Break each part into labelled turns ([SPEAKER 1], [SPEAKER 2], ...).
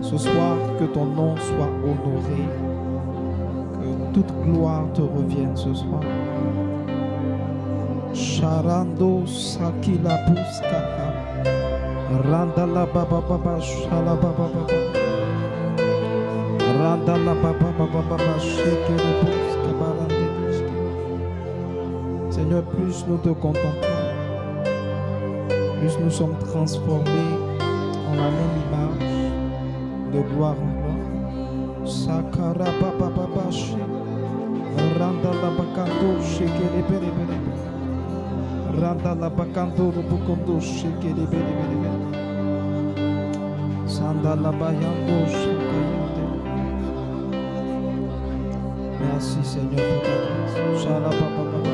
[SPEAKER 1] Ce soir, que ton nom soit honoré, que toute gloire te revienne ce soir. Sharando sakila puska, randala baba baba shala baba baba, randala baba baba baba shekele puska barande. Seigneur, plus nous te contemplons, plus nous sommes transformés en la même image, de gloire en gloire. Sakara baba baba she, randala bakando shekele bere bere. Randala bakando rubukondo shekele bere bere bere. Sandala bayando shakayande. Merci Seigneur pour ta grâce. Shala baba baba.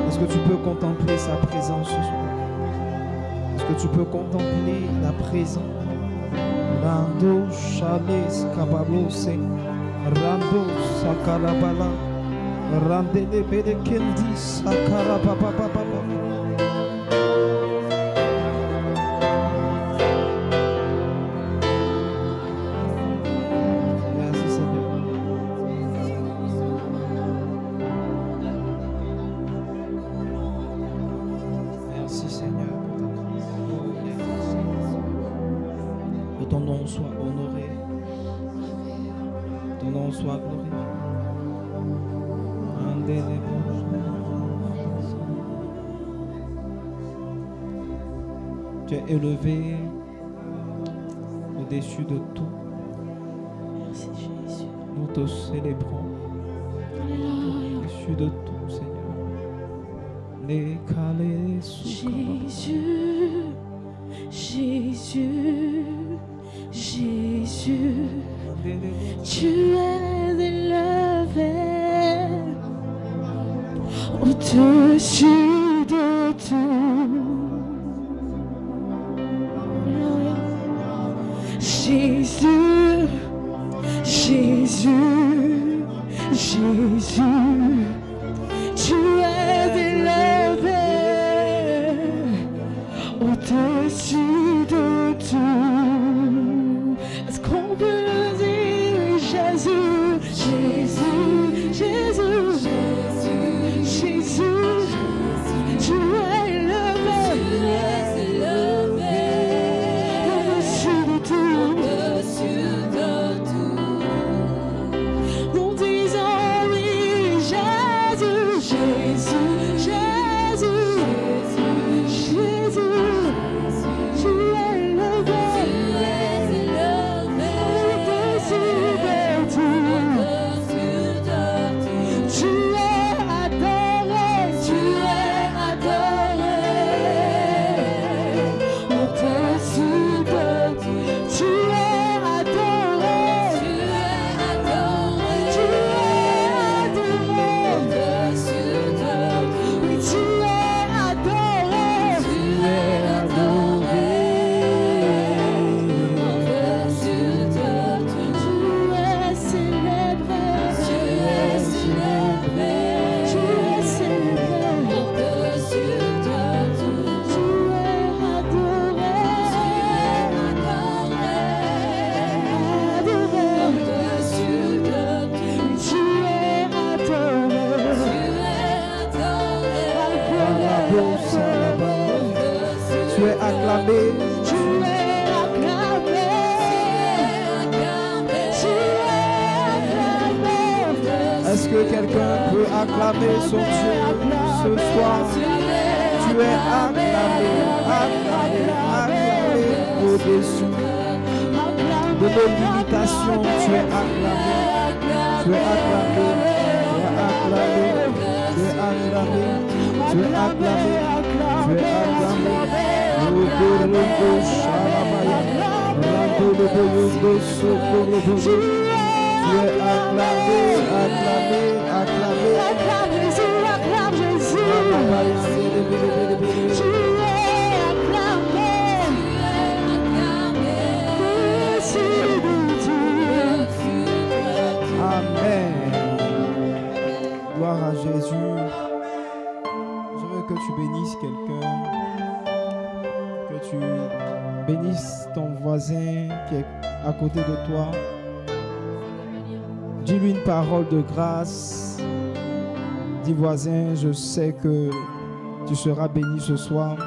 [SPEAKER 1] Est-ce que tu peux contempler sa présence ce soir? Est-ce que tu peux contempler la présence? Rando shales kabalose. Rando sakalabala. Randele bere kendi sakara baba baba. Tu es élevé au-dessus de tout.
[SPEAKER 2] Merci Jésus.
[SPEAKER 1] Nous te célébrons. Au-dessus de tout, Seigneur.
[SPEAKER 2] Jésus, Jésus, Jésus, tu es élevé au-dessus de tout. Jésus, Jésus, Jésus, tu es élevé au-dessus de tout. Est-ce qu'on peut dire Jésus, Jésus, Jésus, Jésus, Jésus, tu es élevé, au-dessus de tout.
[SPEAKER 1] Est-ce que quelqu'un peut acclamer son Dieu ce soir? Tu es acclamé, acclamé, acclamé au-dessus de nos limitations. Tu es acclamé, tu es acclamé, tu es acclamé, tu es acclamé, tu es acclamé, tu es acclamé. Tu es acclamé, acclamé, acclamé.
[SPEAKER 2] Acclame Jésus, acclame Jésus. Tu es acclamé.
[SPEAKER 1] Amen. Gloire à Jésus. Je veux que tu bénisses quelqu'un, que Que tu bénisses ton voisin qui est à côté de toi. Dis-lui une parole de grâce. Dis voisin, je sais que tu seras béni ce soir.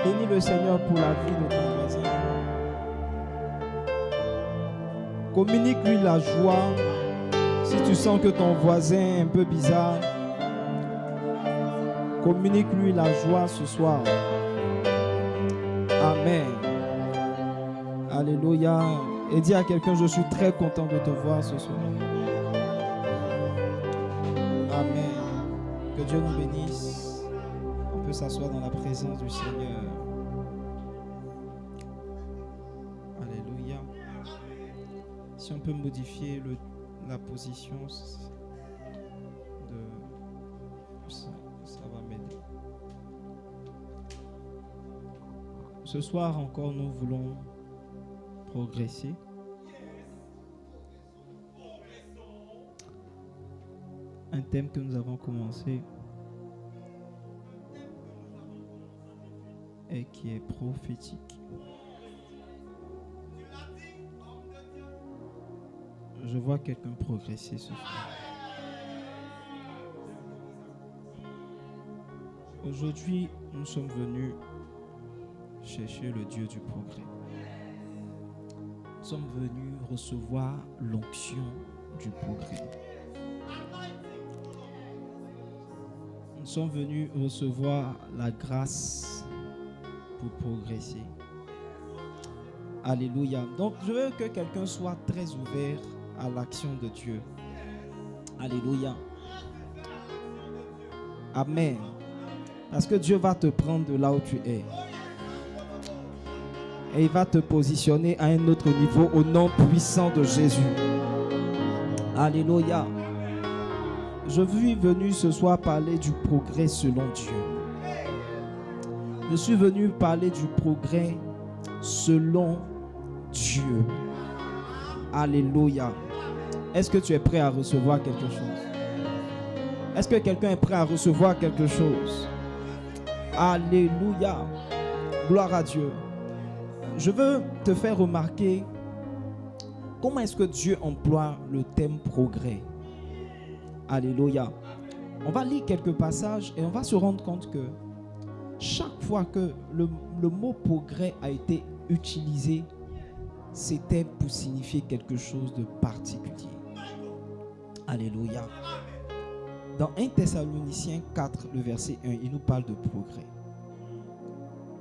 [SPEAKER 1] Bénis le Seigneur pour la vie de ton voisin. Communique-lui la joie. Si tu sens que ton voisin est un peu bizarre, communique-lui la joie ce soir. Amen. Alléluia. Et dis à quelqu'un, je suis très content de te voir ce soir. Amen. Que Dieu nous bénisse. On peut s'asseoir dans la présence du Seigneur. Alléluia. Si on peut modifier la position ça va m'aider. Ce soir encore, nous voulons progresser. Un thème que nous avons commencé et qui est prophétique. Je vois quelqu'un progresser ce soir. Aujourd'hui, nous sommes venus chercher le Dieu du progrès. Nous sommes venus recevoir l'onction du progrès. Nous sommes venus recevoir la grâce pour progresser. Alléluia. Donc, je veux que quelqu'un soit très ouvert à l'action de Dieu. Alléluia. Amen. Parce que Dieu va te prendre de là où tu es. Et il va te positionner à un autre niveau au nom puissant de Jésus. Alléluia. Je suis venu ce soir parler du progrès selon Dieu. Je suis venu parler du progrès selon Dieu. Alléluia. Est-ce que tu es prêt à recevoir quelque chose? Est-ce que quelqu'un est prêt à recevoir quelque chose? Alléluia. Gloire à Dieu. Je veux te faire remarquer comment est-ce que Dieu emploie le thème progrès. Alléluia. On va lire quelques passages et on va se rendre compte que chaque fois que le mot progrès a été utilisé, c'était pour signifier quelque chose de particulier. Alléluia. Dans 1 Thessaloniciens 4, le verset 1, il nous parle de progrès.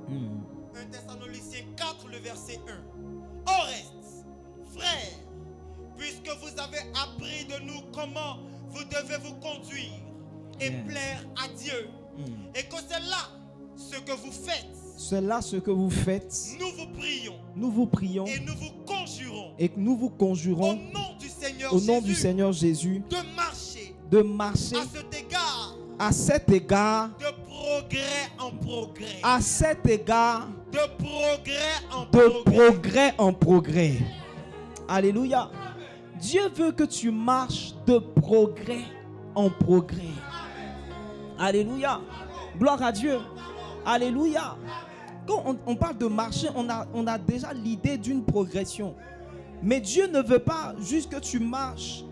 [SPEAKER 3] 1 Thessaloniciens 4, le verset 1. Au reste, frères, puisque vous avez appris de nous comment vous devez vous conduire et plaire à Dieu, et que c'est là ce que vous faites.
[SPEAKER 1] C'est là ce que vous faites.
[SPEAKER 3] Nous vous prions.
[SPEAKER 1] Nous vous prions.
[SPEAKER 3] Et nous vous conjurons.
[SPEAKER 1] Et nous vous conjurons.
[SPEAKER 3] Au nom du Seigneur
[SPEAKER 1] au
[SPEAKER 3] Jésus.
[SPEAKER 1] nom du Seigneur Jésus.
[SPEAKER 3] De marcher.
[SPEAKER 1] À
[SPEAKER 3] cet égard.
[SPEAKER 1] À cet égard.
[SPEAKER 3] De progrès en progrès.
[SPEAKER 1] À cet égard.
[SPEAKER 3] De progrès en
[SPEAKER 1] progrès. De progrès en progrès. Alléluia. Dieu veut que tu marches de progrès en progrès. Alléluia. Gloire à Dieu. Alléluia. Quand on parle de marcher, on a déjà l'idée d'une progression. Mais Dieu ne veut pas juste que tu marches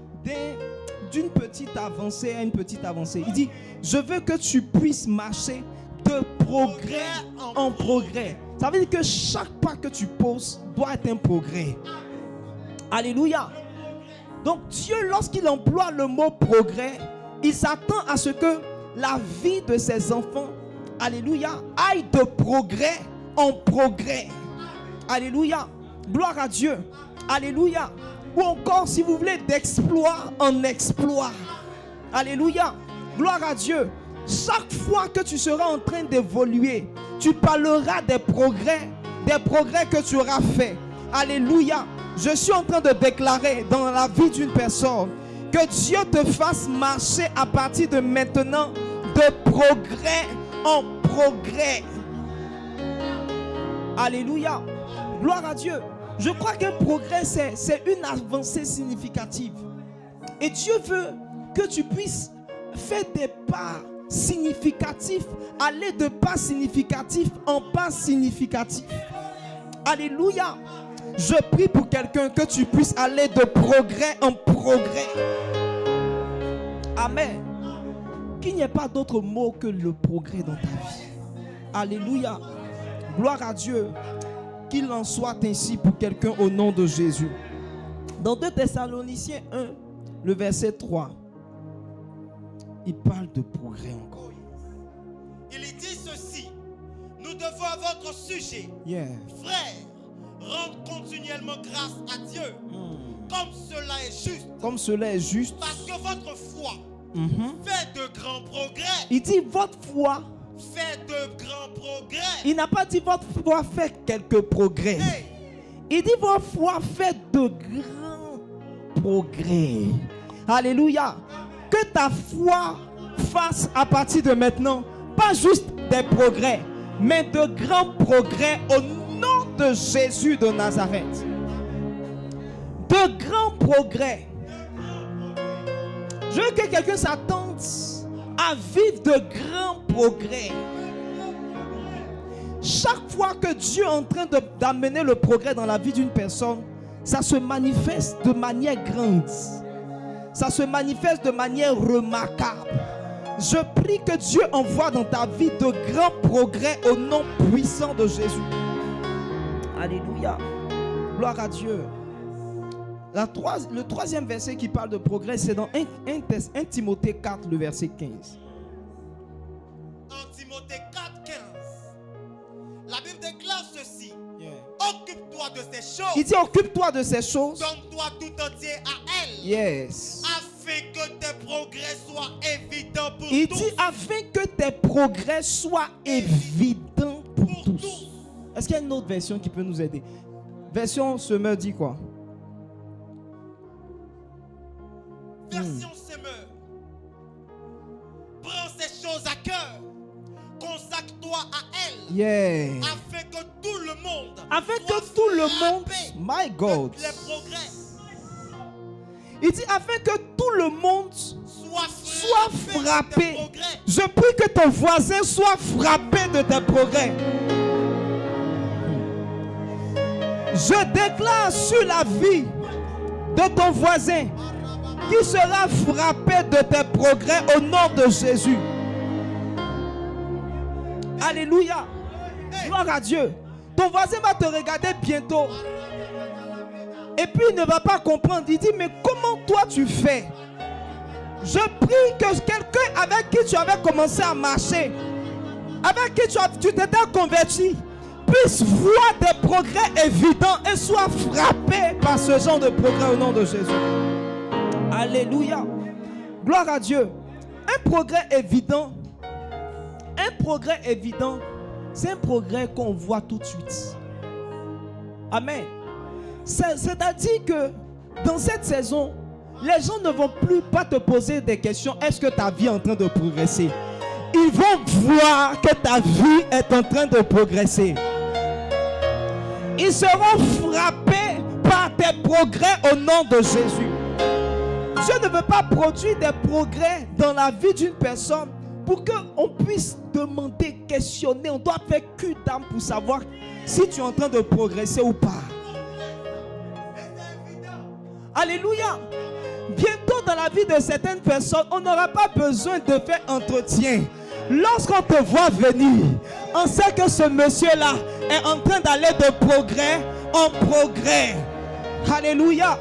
[SPEAKER 1] d'une petite avancée à une petite avancée. Il dit, je veux que tu puisses marcher de progrès en progrès. Ça veut dire que chaque pas que tu poses doit être un progrès. Alléluia. Donc Dieu, lorsqu'il emploie le mot progrès, il s'attend à ce que la vie de ses enfants, alléluia, aille de progrès en progrès. Alléluia. Gloire à Dieu. Alléluia. Ou encore, si vous voulez, d'exploit en exploit. Alléluia. Gloire à Dieu. Chaque fois que tu seras en train d'évoluer, tu parleras des progrès que tu auras fait. Alléluia. Je suis en train de déclarer dans la vie d'une personne que Dieu te fasse marcher à partir de maintenant de progrès en progrès. Alléluia. Gloire à Dieu. Je crois qu'un progrès, c'est une avancée significative. Et Dieu veut que tu puisses faire des pas significatif, aller de pas significatif en pas significatif. Alléluia. Je prie pour quelqu'un que tu puisses aller de progrès en progrès. Amen. Qu'il n'y ait pas d'autre mot que le progrès dans ta vie. Alléluia. Gloire à Dieu. Qu'il en soit ainsi pour quelqu'un au nom de Jésus. Dans 2 Thessaloniciens 1, le verset 3, il parle de progrès encore.
[SPEAKER 3] Il dit ceci: nous devons à votre sujet, frères, rendre continuellement grâce à Dieu, comme cela est juste.
[SPEAKER 1] Comme cela est juste.
[SPEAKER 3] Parce que votre foi fait de grands progrès.
[SPEAKER 1] Il dit votre foi
[SPEAKER 3] fait de grands progrès.
[SPEAKER 1] Il n'a pas dit votre foi fait quelques progrès.
[SPEAKER 3] Hey.
[SPEAKER 1] Il dit votre foi fait de grands progrès. Alléluia. Que ta foi fasse à partir de maintenant pas juste des progrès, mais de grands progrès au nom de Jésus de Nazareth. De grands progrès. Je veux que quelqu'un s'attende à vivre de grands progrès. Chaque fois que Dieu est en train d'amener le progrès dans la vie d'une personne, ça se manifeste de manière grande. Ça se manifeste de manière remarquable. Je prie que Dieu envoie dans ta vie de grands progrès au nom puissant de Jésus. Alléluia. Gloire à Dieu. Le troisième verset qui parle de progrès, c'est dans 1 Timothée 4, le verset 15.
[SPEAKER 3] En Timothée 4, 15, la Bible déclare ceci. Occupe-toi de ces choses.
[SPEAKER 1] Il dit occupe-toi de ces choses.
[SPEAKER 3] Donne-toi tout entier à elle.
[SPEAKER 1] Yes.
[SPEAKER 3] Afin que tes progrès soient évidents pour tous.
[SPEAKER 1] Il dit afin que tes progrès soient évidents pour tous. Est-ce qu'il y a une autre version qui peut nous aider? Version Semeur dit quoi?
[SPEAKER 3] Version Semeur. Prends ces choses à cœur. Consacre-toi à elle.
[SPEAKER 1] Yeah.
[SPEAKER 3] Afin que tout le monde.
[SPEAKER 1] Afin
[SPEAKER 3] soit
[SPEAKER 1] que tout le monde.
[SPEAKER 3] frappé
[SPEAKER 1] My God.
[SPEAKER 3] de les progrès.
[SPEAKER 1] Il dit afin que tout le monde soit frappé.
[SPEAKER 3] de tes progrès.
[SPEAKER 1] Je prie que ton voisin soit frappé de tes progrès. Je déclare sur la vie de ton voisin qui sera frappé de tes progrès au nom de Jésus. Alléluia. Gloire à Dieu. Ton voisin va te regarder bientôt. Et puis il ne va pas comprendre. Il dit, mais comment toi tu fais? Je prie que quelqu'un avec qui tu avais commencé à marcher, avec qui tu t'étais converti, puisse voir des progrès évidents et soit frappé par ce genre de progrès au nom de Jésus. Alléluia. Gloire à Dieu. Un progrès évident, c'est un progrès qu'on voit tout de suite. Amen. C'est-à-dire que dans cette saison, les gens ne vont plus pas te poser des questions. Est-ce que ta vie est en train de progresser? Ils vont voir que ta vie est en train de progresser. Ils seront frappés par tes progrès au nom de Jésus. Dieu ne veut pas produire des progrès dans la vie d'une personne pour qu'on puisse demander, questionner. On doit faire cul d'âme pour savoir si tu es en train de progresser ou pas. Alléluia. Bientôt dans la vie de certaines personnes, on n'aura pas besoin de faire entretien. Lorsqu'on te voit venir, on sait que ce monsieur-là est en train d'aller de progrès en progrès. Alléluia.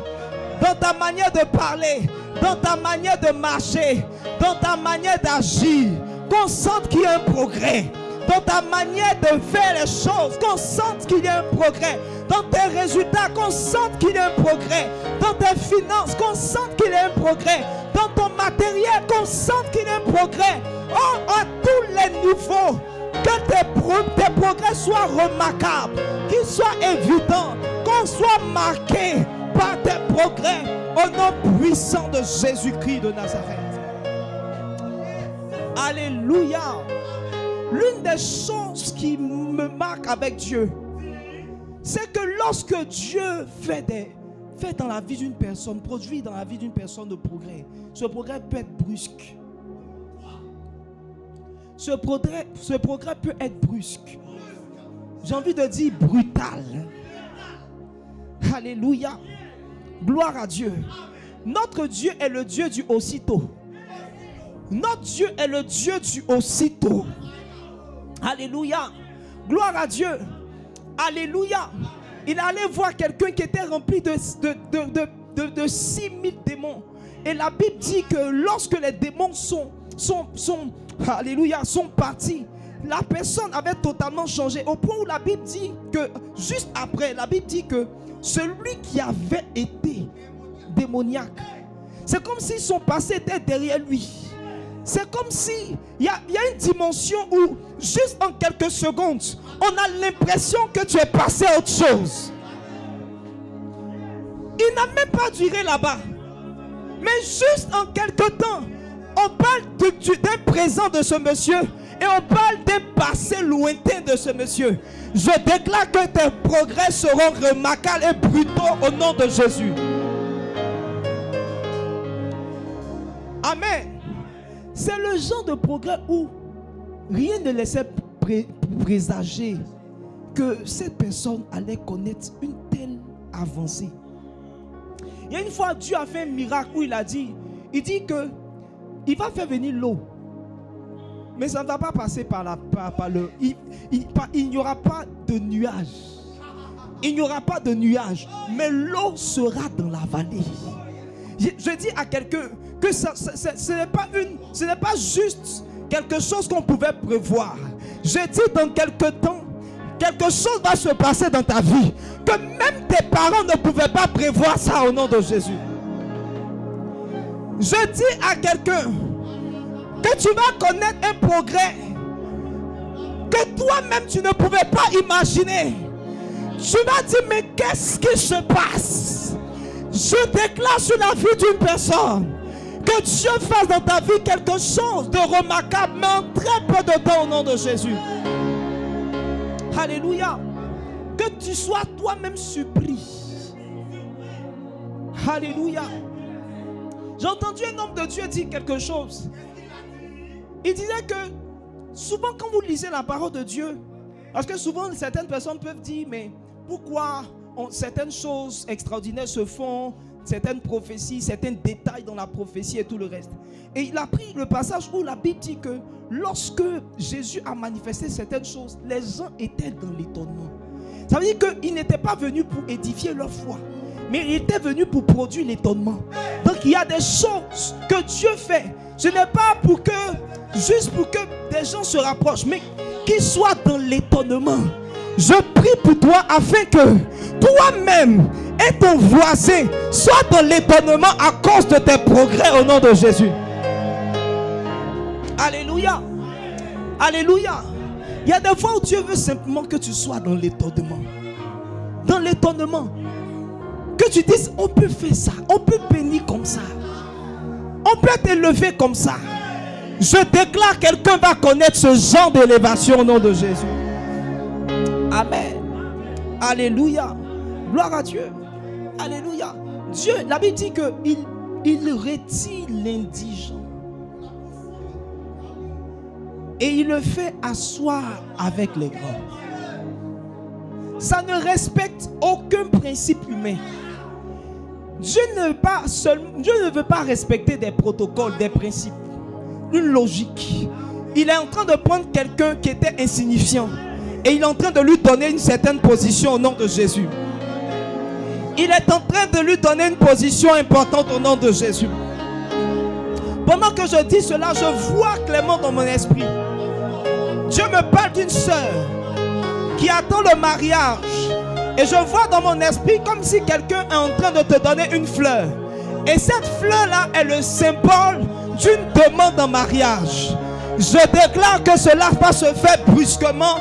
[SPEAKER 1] Dans ta manière de parler, dans ta manière de marcher, dans ta manière d'agir, qu'on sente qu'il y a un progrès. Dans ta manière de faire les choses, qu'on sente qu'il y a un progrès. Dans tes résultats, qu'on sente qu'il y a un progrès. Dans tes finances, qu'on sente qu'il y a un progrès. Dans ton matériel, qu'on sente qu'il y a un progrès. Oh, à tous les niveaux, que tes progrès soient remarquables, qu'ils soient évidents, qu'on soit marqué par tes progrès au nom puissant de Jésus-Christ de Nazareth. Alléluia. L'une des choses qui me marque avec Dieu, c'est que lorsque Dieu fait dans la vie d'une personne, produit dans la vie d'une personne de progrès, ce progrès peut être brusque. ce progrès peut être brusque. J'ai envie de dire brutal. Alléluia. Gloire à Dieu. Notre Dieu est le Dieu du aussitôt. Notre Dieu est le Dieu du aussitôt. Alléluia. Gloire à Dieu. Alléluia. Il allait voir quelqu'un qui était rempli de 6000 démons. Et la Bible dit que lorsque les démons sont partis, la personne avait totalement changé. Au point où la Bible dit que, juste après, la Bible dit que celui qui avait été démoniaque, c'est comme si son passé était derrière lui. C'est comme si il y a une dimension où, juste en quelques secondes, on a l'impression que tu es passé à autre chose. Il n'a même pas duré là-bas. Mais juste en quelques temps, on parle d'un présent de ce monsieur et on parle d'un passé lointain de ce monsieur. Je déclare que tes progrès seront remarquables et brutaux au nom de Jésus. Amen. C'est le genre de progrès où rien ne laissait présager que cette personne allait connaître une telle avancée. Il y a une fois, Dieu a fait un miracle où il dit que il va faire venir l'eau. Mais ça ne va pas passer par le... Il n'y aura pas de nuages. Il n'y aura pas de nuages. Mais l'eau sera dans la vallée. Je dis à quelqu'un que ce n'est pas juste quelque chose qu'on pouvait prévoir. Je dis dans quelque temps, quelque chose va se passer dans ta vie que même tes parents ne pouvaient pas prévoir ça au nom de Jésus. Je dis à quelqu'un que tu vas connaître un progrès que toi-même tu ne pouvais pas imaginer. Tu vas dire, mais qu'est-ce qui se passe? Je déclare sur la vie d'une personne que Dieu fasse dans ta vie quelque chose de remarquable, mais en très peu de temps au nom de Jésus. Alléluia. Que tu sois toi-même surpris. Alléluia. J'ai entendu un homme de Dieu dire quelque chose. Il disait que souvent quand vous lisez la parole de Dieu, parce que souvent certaines personnes peuvent dire, mais pourquoi certaines choses extraordinaires se font, certaines prophéties, certains détails dans la prophétie et tout le reste. Et il a pris le passage où la Bible dit que lorsque Jésus a manifesté certaines choses, les gens étaient dans l'étonnement. Ça veut dire qu'il n'était pas venu pour édifier leur foi, mais il était venu pour produire l'étonnement. Donc il y a des choses que Dieu fait. Ce n'est pas juste pour que des gens se rapprochent, mais qu'ils soient dans l'étonnement. Je prie pour toi afin que toi-même et ton voisin soient dans l'étonnement à cause de tes progrès au nom de Jésus. Alléluia. Alléluia. Il y a des fois où Dieu veut simplement que tu sois dans l'étonnement. Dans l'étonnement. Que tu dises, on peut faire ça. On peut bénir comme ça. On peut t'élever comme ça. Je déclare, quelqu'un va connaître ce genre d'élévation au nom de Jésus. Amen. Alléluia. Gloire à Dieu. Alléluia. Dieu, la Bible dit qu'il retire l'indigent. Et il le fait asseoir avec les grands. Ça ne respecte aucun principe humain. Dieu ne veut pas respecter des protocoles, des principes, une logique. Il est en train de prendre quelqu'un qui était insignifiant et il est en train de lui donner une certaine position au nom de Jésus. Il est en train de lui donner une position importante au nom de Jésus. Pendant que je dis cela, je vois clairement dans mon esprit. Dieu me parle d'une sœur qui attend le mariage. Et je vois dans mon esprit comme si quelqu'un est en train de te donner une fleur. Et cette fleur-là est le symbole d'une demande en mariage. Je déclare que cela va se faire brusquement,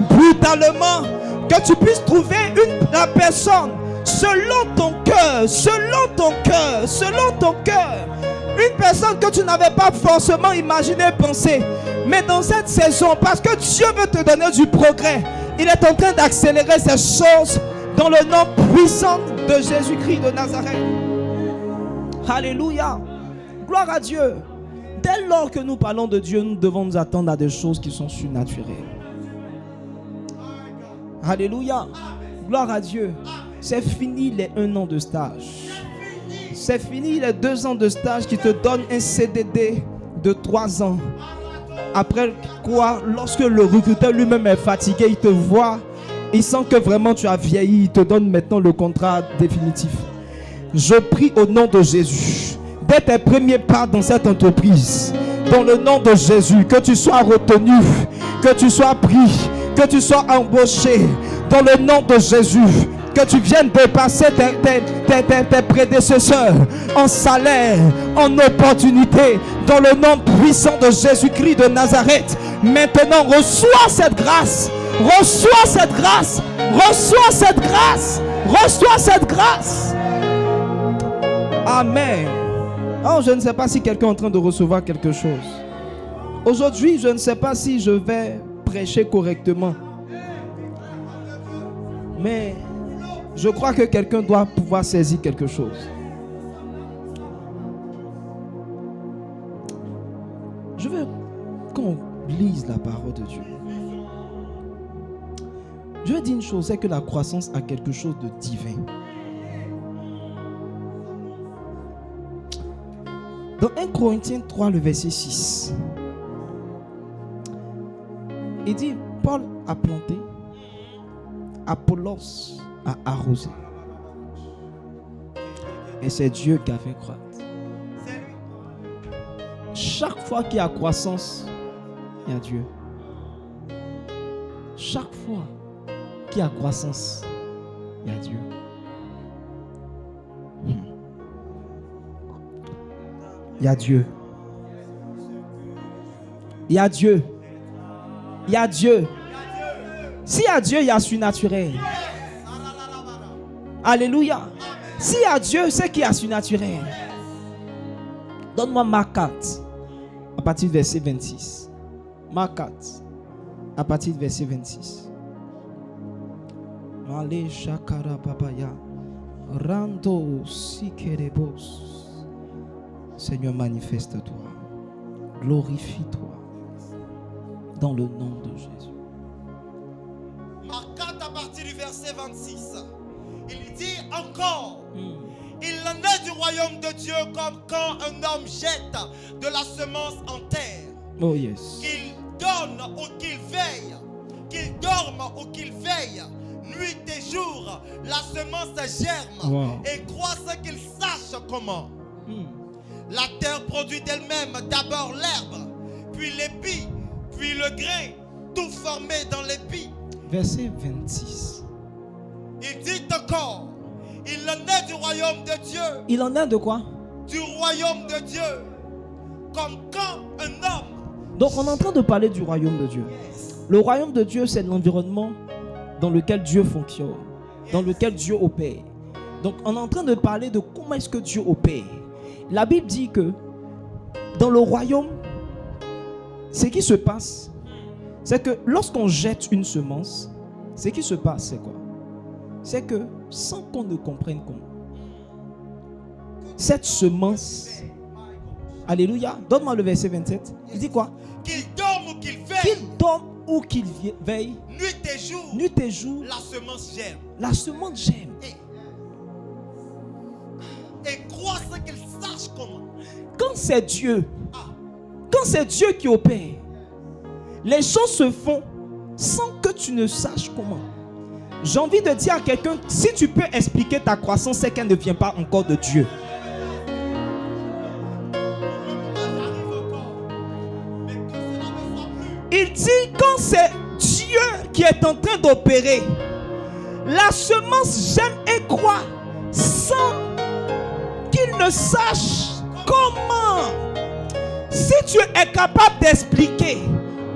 [SPEAKER 1] brutalement. Que tu puisses trouver la personne selon ton cœur, selon ton cœur, selon ton cœur. Une personne que tu n'avais pas forcément imaginé, pensé. Mais dans cette saison, parce que Dieu veut te donner du progrès, il est en train d'accélérer ces choses dans le nom puissant de Jésus-Christ de Nazareth. Alléluia. Gloire à Dieu. dès lors que nous parlons de Dieu, nous devons nous attendre à des choses qui sont surnaturelles. Alléluia. Gloire à Dieu. C'est fini les 1 an de stage. C'est fini les 2 ans de stage qui te donnent un CDD de 3 ans. Après quoi, lorsque le recruteur lui-même est fatigué, il te voit, il sent que vraiment tu as vieilli, il te donne maintenant le contrat définitif. Je prie au nom de Jésus, dès tes premiers pas dans cette entreprise, dans le nom de Jésus, que tu sois retenu, que tu sois pris, que tu sois embauché, dans le nom de Jésus, que tu viennes dépasser tes prédécesseurs en salaire, en opportunité, dans le nom puissant de Jésus-Christ de Nazareth. Maintenant, reçois cette grâce, reçois cette grâce, reçois cette grâce, reçois cette grâce. Amen. Oh, je ne sais pas si quelqu'un est en train de recevoir quelque chose. Aujourd'hui, je ne sais pas si je vais prêcher correctement. Mais je crois que quelqu'un doit pouvoir saisir quelque chose. Je veux qu'on lise la parole de Dieu. Je veux dire une chose, c'est que la croissance a quelque chose de divin. Dans 1 Corinthiens 3, le verset 6, il dit, Paul a planté, Apollos a arrosé, et c'est Dieu qui a fait croître. Chaque fois qu'il y a croissance, il y a Dieu. Chaque fois qu'il y a croissance, il y a Dieu. Il y a Dieu. Il y a Dieu. Il y a Dieu. S'il y a Dieu, il y a surnaturel. Alléluia. S'il y a Dieu, c'est qu'il y a surnaturel. Donne-moi Marc 4, à partir du verset 26. Marc 4, à partir du verset 26. Male shakara babaya, rando sikerebos. Seigneur, manifeste-toi, glorifie-toi dans le nom de Jésus.
[SPEAKER 3] Marc 4 à partir du verset 26. Il dit encore, il en est du royaume de Dieu comme quand un homme jette de la semence en terre.
[SPEAKER 1] Oh yes.
[SPEAKER 3] Qu'il donne ou qu'il veille, qu'il dorme ou qu'il veille, nuit et jour, la semence germe et croît sans qu'il sache comment. La terre produit d'elle-même d'abord l'herbe, puis l'épi, puis le grain, tout formé dans l'épi.
[SPEAKER 1] Verset 26.
[SPEAKER 3] Il dit encore, il en est du royaume de Dieu.
[SPEAKER 1] Il en est de quoi?
[SPEAKER 3] Du royaume de Dieu, comme quand un homme.
[SPEAKER 1] Donc on est en train de parler du royaume de Dieu. Le royaume de Dieu, c'est l'environnement dans lequel Dieu fonctionne, dans lequel Dieu opère. Donc on est en train de parler de comment est-ce que Dieu opère. La Bible dit que dans le royaume, ce qui se passe, c'est que lorsqu'on jette une semence, ce qui se passe, c'est quoi? C'est que sans qu'on ne comprenne comment, cette semence, alléluia, donne-moi le verset 27, il dit quoi?
[SPEAKER 3] Qu'il dorme ou qu'il veille.
[SPEAKER 1] Qu'il dorme ou qu'il veille,
[SPEAKER 3] nuit et jour, la semence germe.
[SPEAKER 1] La semence germe.
[SPEAKER 3] Et croit sans qu'il sache comment.
[SPEAKER 1] Quand c'est Dieu, quand c'est Dieu qui opère, les choses se font sans que tu ne saches comment. J'ai envie de dire à quelqu'un, si tu peux expliquer ta croissance, c'est qu'elle ne vient pas encore de Dieu. Il dit quand c'est Dieu qui est en train d'opérer, la semence germe et croît sans qu'il ne sache comment. Si tu es capable d'expliquer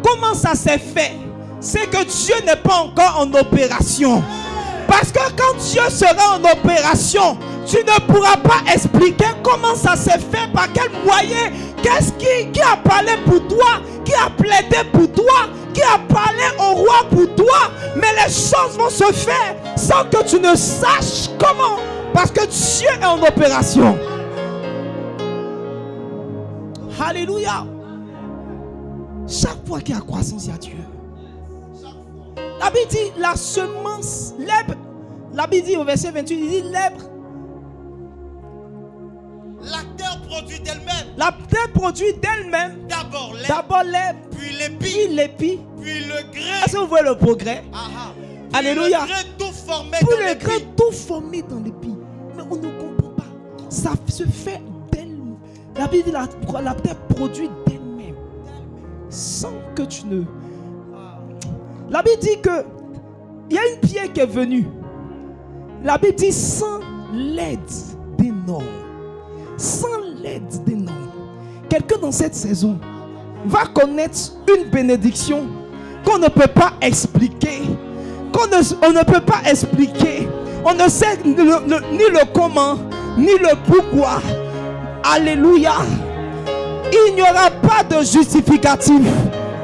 [SPEAKER 1] comment ça s'est fait, c'est que Dieu n'est pas encore en opération. Parce que quand Dieu sera en opération, tu ne pourras pas expliquer comment ça s'est fait, par quel moyen, qui a parlé pour toi, qui a plaidé pour toi, qui a parlé au roi pour toi. Mais les choses vont se faire sans que tu ne saches comment. Parce que Dieu est en opération. Alléluia. Chaque fois qu'il y a croissance, il y a Dieu. La Bible dit la semence, l'herbe. La Bible dit au verset 28, il dit l'herbe.
[SPEAKER 3] La terre produit d'elle-même.
[SPEAKER 1] La terre produit d'elle-même.
[SPEAKER 3] D'abord
[SPEAKER 1] l'herbe,
[SPEAKER 3] puis
[SPEAKER 1] puis l'épi,
[SPEAKER 3] puis le grain.
[SPEAKER 1] Est-ce que vous voyez le progrès?
[SPEAKER 3] Puis
[SPEAKER 1] Alléluia.
[SPEAKER 3] Le grain tout formé
[SPEAKER 1] Puis
[SPEAKER 3] dans
[SPEAKER 1] le
[SPEAKER 3] l'épi.
[SPEAKER 1] grain tout formé dans l'épi. Mais on ne comprend pas. Ça se fait d'elle-même. La Bible dit la terre produit d'elle-même. Sans que tu ne... La Bible dit que il y a une pierre qui est venue. La Bible dit sans l'aide des normes. Sans l'aide des normes. Quelqu'un dans cette saison va connaître une bénédiction qu'on ne peut pas expliquer. On ne peut pas expliquer. On ne sait ni le comment, ni le pourquoi. Alléluia. Il n'y aura pas de justificatif.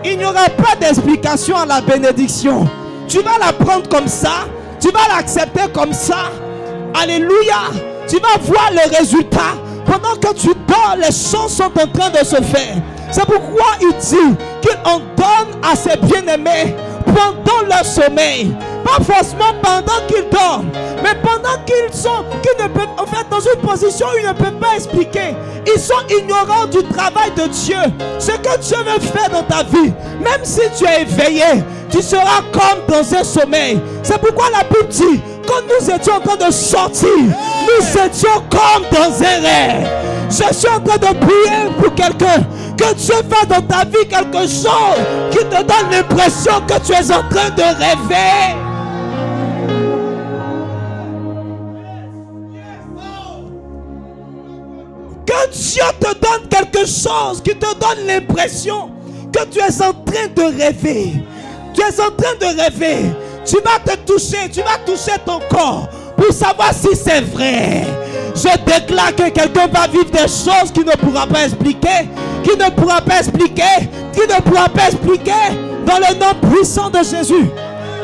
[SPEAKER 1] Il n'y aura pas d'explication à la bénédiction. Tu vas la prendre comme ça. Tu vas l'accepter comme ça. Alléluia. Tu vas voir le résultat. Pendant que tu dors, les choses sont en train de se faire. C'est pourquoi il dit qu'il en donne à ses bien-aimés pendant leur sommeil. Pas forcément pendant qu'ils dorment, mais pendant qu'ils ne peuvent, en fait, dans une position où ils ne peuvent pas expliquer. Ils sont ignorants du travail de Dieu. Ce que Dieu veut faire dans ta vie, même si tu es éveillé, tu seras comme dans un sommeil. C'est pourquoi la Bible dit, quand nous étions en train de sortir, nous étions comme dans un rêve. Je suis en train de prier pour quelqu'un. Que Dieu fasse dans ta vie quelque chose qui te donne l'impression que tu es en train de rêver. Que Dieu te donne quelque chose qui te donne l'impression que tu es en train de rêver. Tu es en train de rêver. Tu vas te toucher, tu vas toucher ton corps pour savoir si c'est vrai. Je déclare que quelqu'un va vivre des choses qu'il ne pourra pas expliquer, qu'il ne pourra pas expliquer, qu'il ne pourra pas expliquer dans le nom puissant de Jésus.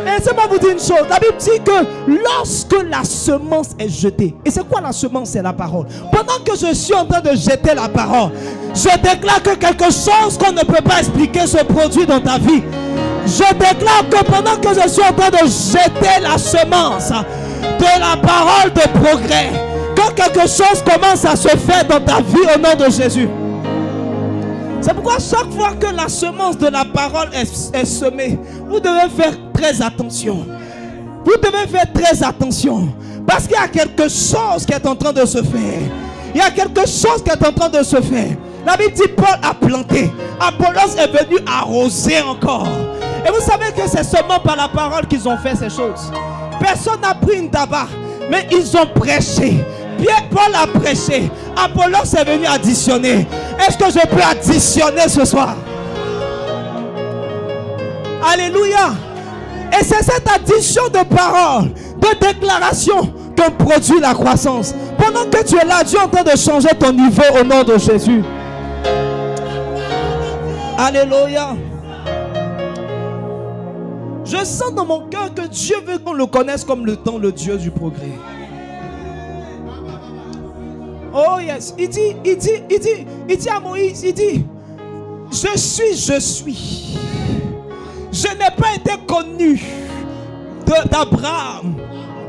[SPEAKER 1] Et laissez-moi vous dire une chose. La Bible dit que lorsque la semence est jetée, et c'est quoi la semence? C'est la parole. Pendant que je suis en train de jeter la parole, je déclare que quelque chose qu'on ne peut pas expliquer se produit dans ta vie. Je déclare que pendant que je suis en train de jeter la semence de la parole de progrès, que quelque chose commence à se faire dans ta vie au nom de Jésus. C'est pourquoi chaque fois que la semence de la parole est semée, vous devez faire très attention. Vous devez faire très attention. Parce qu'il y a quelque chose qui est en train de se faire. Il y a quelque chose qui est en train de se faire. La Bible dit Paul a planté. Apollos est venu arroser encore. Et vous savez que c'est seulement par la parole qu'ils ont fait ces choses. Personne n'a pris une tabac, mais ils ont prêché. Paul a prêché. Apollos est venu additionner. Est-ce que je peux additionner ce soir? Alléluia. Et c'est cette addition de paroles, de déclarations que produit la croissance. Pendant que tu es là, Dieu est en train de changer ton niveau au nom de Jésus. Alléluia. Je sens dans mon cœur que Dieu veut qu'on le connaisse comme le Dieu du progrès. Oh yes, il dit à Moïse, il dit, je suis. Je n'ai pas été connu d'Abraham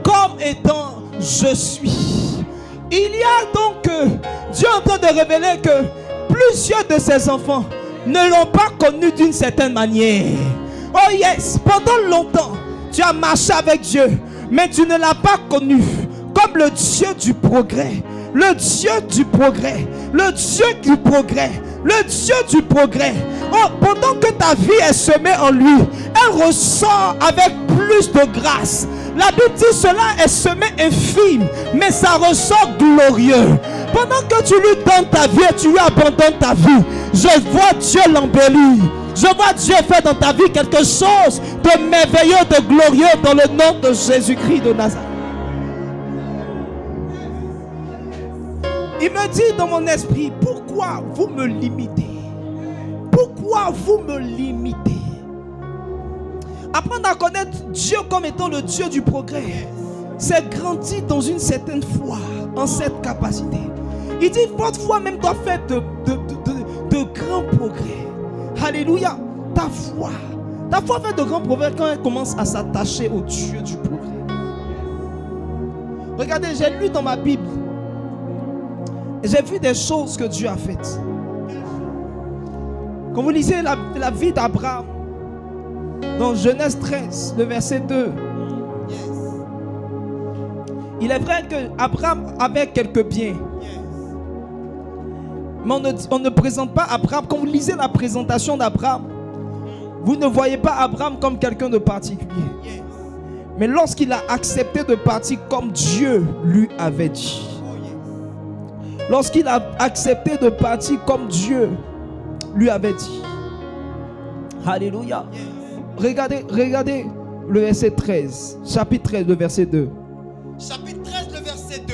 [SPEAKER 1] comme étant je suis. Il y a donc Dieu est en train de révéler que plusieurs de ses enfants ne l'ont pas connu d'une certaine manière. Oh yes, pendant longtemps, tu as marché avec Dieu, mais tu ne l'as pas connu comme le Dieu du progrès. Le Dieu du progrès. Le Dieu du progrès. Le Dieu du progrès. Oh, pendant que ta vie est semée en lui, elle ressort avec plus de grâce. La Bible dit cela est semé infime, mais ça ressort glorieux. Pendant que tu lui donnes ta vie et tu lui abandonnes ta vie, je vois Dieu l'embellir. Je vois Dieu faire dans ta vie quelque chose de merveilleux, de glorieux dans le nom de Jésus-Christ de Nazareth. Il me dit dans mon esprit, pourquoi vous me limitez? Pourquoi vous me limitez? Apprendre à connaître Dieu comme étant le Dieu du progrès, c'est grandir dans une certaine foi, en cette capacité. Il dit, votre foi même doit faire de grands progrès. Alléluia. Ta foi fait de grands progrès quand elle commence à s'attacher au Dieu du progrès. Regardez, j'ai lu dans ma Bible. J'ai vu des choses que Dieu a faites. Quand vous lisez la vie d'Abraham, dans Genèse 13, le verset 2, il est vrai qu'Abraham avait quelques biens. Mais on ne présente pas Abraham. Quand vous lisez la présentation d'Abraham, vous ne voyez pas Abraham comme quelqu'un de particulier. Mais lorsqu'il a accepté de partir comme Dieu lui avait dit, lorsqu'il a accepté de partir comme Dieu lui avait dit, alléluia. Regardez le verset 13, chapitre 13, le verset 2.
[SPEAKER 3] Chapitre 13, le verset 2.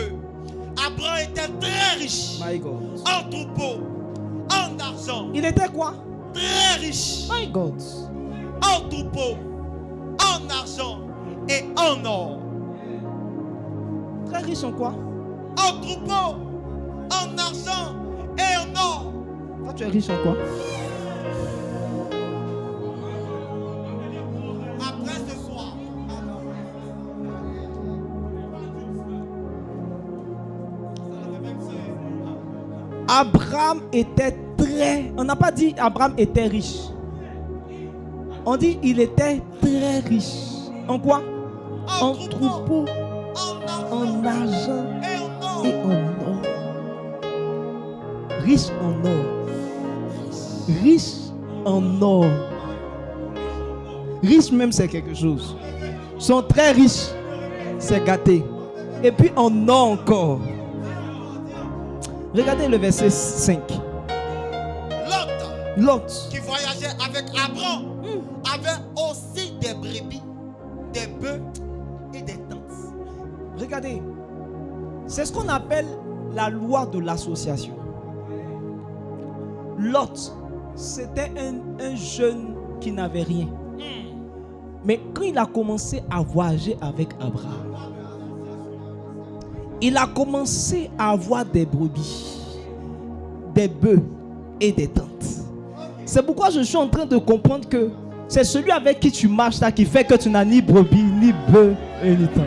[SPEAKER 3] Abraham était très riche.
[SPEAKER 1] My God.
[SPEAKER 3] En troupeaux, en argent.
[SPEAKER 1] Il était quoi?
[SPEAKER 3] Très riche.
[SPEAKER 1] My God.
[SPEAKER 3] En troupeaux, en argent et en or.
[SPEAKER 1] Très riche en quoi?
[SPEAKER 3] En troupeaux, en argent et en or.
[SPEAKER 1] Toi, tu es riche en quoi?
[SPEAKER 3] Après ce soir,
[SPEAKER 1] Abraham était très... On n'a pas dit Abraham était riche. On dit il était très riche. En quoi? En troupeau, en argent et en or. Riche en or. Riche en or. Riche même c'est quelque chose. Ils sont très riches. C'est gâté. Et puis en or encore. Regardez le verset 5. Lot,
[SPEAKER 3] qui voyageait avec Abraham, avait aussi des brebis, des bœufs et des tentes.
[SPEAKER 1] regardez. C'est ce qu'on appelle la loi de l'association. Lot, c'était un jeune qui n'avait rien. Mais quand il a commencé à voyager avec Abraham, il a commencé à avoir des brebis, des bœufs et des tentes. C'est pourquoi je suis en train de comprendre que c'est celui avec qui tu marches là qui fait que tu n'as ni brebis, ni bœufs et ni tentes.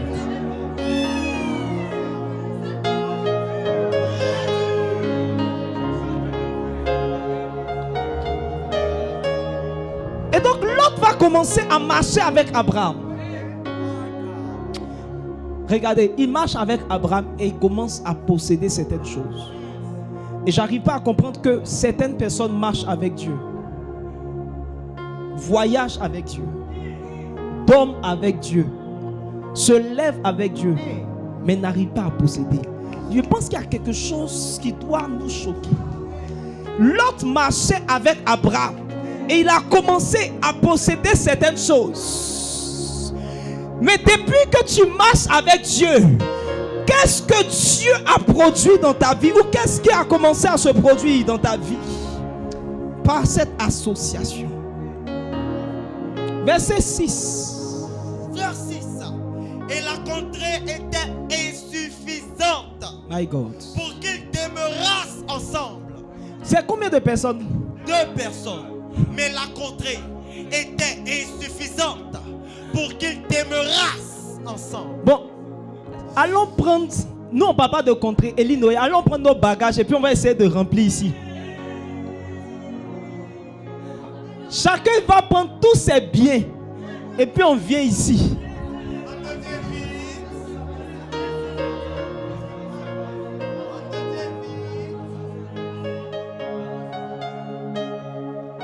[SPEAKER 1] Et donc l'autre va commencer à marcher avec Abraham. Regardez, il marche avec Abraham et il commence à posséder certaines choses. Et j'arrive pas à comprendre que certaines personnes marchent avec Dieu, voyagent avec Dieu, dorment avec Dieu, se lèvent avec Dieu, mais n'arrivent pas à posséder. Je pense qu'il y a quelque chose qui doit nous choquer. L'autre marchait avec Abraham et il a commencé à posséder certaines choses. Mais depuis que tu marches avec Dieu, qu'est-ce que Dieu a produit dans ta vie? Ou qu'est-ce qui a commencé à se produire dans ta vie? Par cette association. Verset 6.
[SPEAKER 3] Verset 6. Et la contrée était insuffisante.
[SPEAKER 1] My God.
[SPEAKER 3] Pour qu'ils demeurassent ensemble.
[SPEAKER 1] C'est combien de personnes?
[SPEAKER 3] 2 personnes. Mais la contrée était insuffisante pour qu'ils demeurassent ensemble.
[SPEAKER 1] Bon, allons prendre, nous on ne parle pas de contrée, Elie, allons prendre nos bagages et puis on va essayer de remplir ici. Chacun va prendre tous ses biens et puis on vient ici.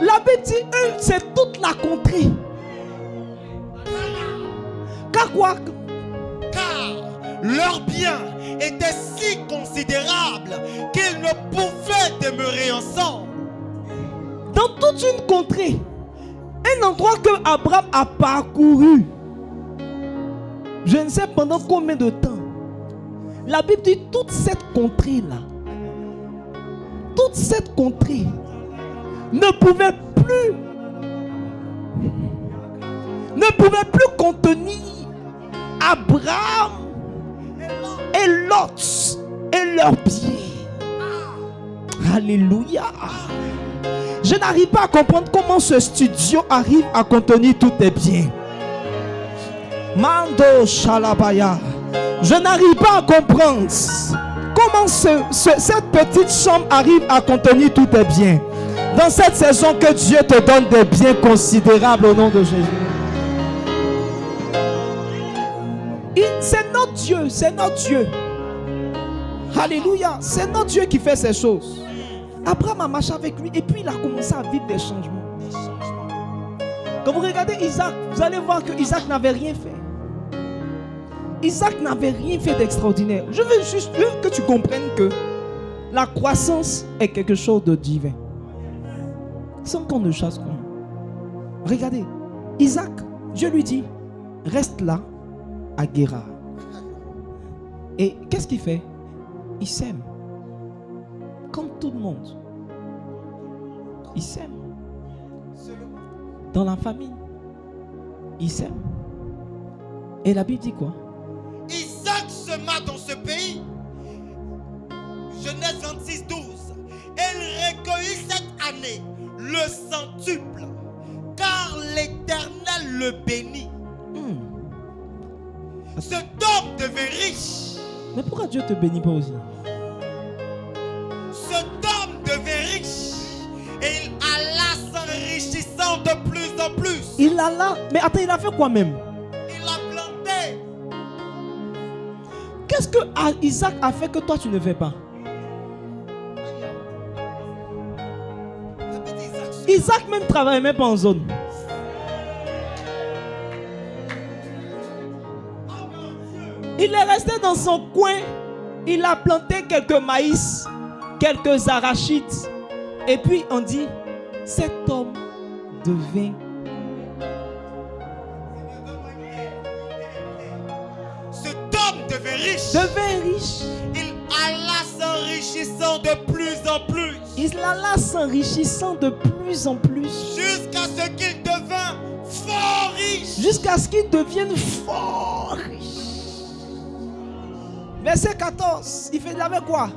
[SPEAKER 1] La Bible dit, c'est toute la contrée. Car quoi?
[SPEAKER 3] Car leurs biens étaient si considérables qu'ils ne pouvaient demeurer ensemble.
[SPEAKER 1] Dans toute une contrée, un endroit que Abraham a parcouru, je ne sais pendant combien de temps. La Bible dit toute cette contrée-là, toute cette contrée ne pouvait plus contenir Abraham et Lot et leurs pieds. Alléluia. Je n'arrive pas à comprendre comment ce studio arrive à contenir tous tes biens. Mando Shalabaya. Je n'arrive pas à comprendre comment cette petite chambre arrive à contenir tous tes biens. Dans cette saison, que Dieu te donne des biens considérables au nom de Jésus. C'est notre Dieu, c'est notre Dieu. Alléluia, c'est notre Dieu qui fait ces choses. Abraham a marché avec lui et puis il a commencé à vivre des changements. Quand vous regardez Isaac, vous allez voir que Isaac n'avait rien fait. Isaac n'avait rien fait d'extraordinaire. Je veux juste que tu comprennes que la croissance est quelque chose de divin. Sans qu'on ne chasse qu'on. Regardez, Isaac, Dieu lui dit, reste là à Guérar. Et qu'est-ce qu'il fait? Il sème. Comme tout le monde. Il sème. Dans la famille. Il sème. Et la Bible dit quoi?
[SPEAKER 3] Isaac sema dans ce pays. Genèse 26, 12. Elle recueillit cette année le centuple, car l'Éternel le bénit. Cet homme devint riche.
[SPEAKER 1] Mais pourquoi Dieu te bénit pas aussi?
[SPEAKER 3] Cet homme devint riche et il alla s'enrichissant de plus en plus.
[SPEAKER 1] Il alla. Mais attends, il a fait quoi même?
[SPEAKER 3] Il a planté.
[SPEAKER 1] Qu'est-ce que Isaac a fait que toi tu ne fais pas? Isaac même travaille même pas en zone. Il est resté dans son coin. Il a planté quelques maïs, quelques arachides. Et puis on dit, cet homme devint.
[SPEAKER 3] Cet homme devint riche.
[SPEAKER 1] Devint riche.
[SPEAKER 3] Il alla s'enrichissant de plus en plus.
[SPEAKER 1] Il alla s'enrichissant de plus en plus.
[SPEAKER 3] Jusqu'à ce qu'il devint fort riche.
[SPEAKER 1] Jusqu'à ce qu'il devienne fort riche. Verset 14, il avait quoi?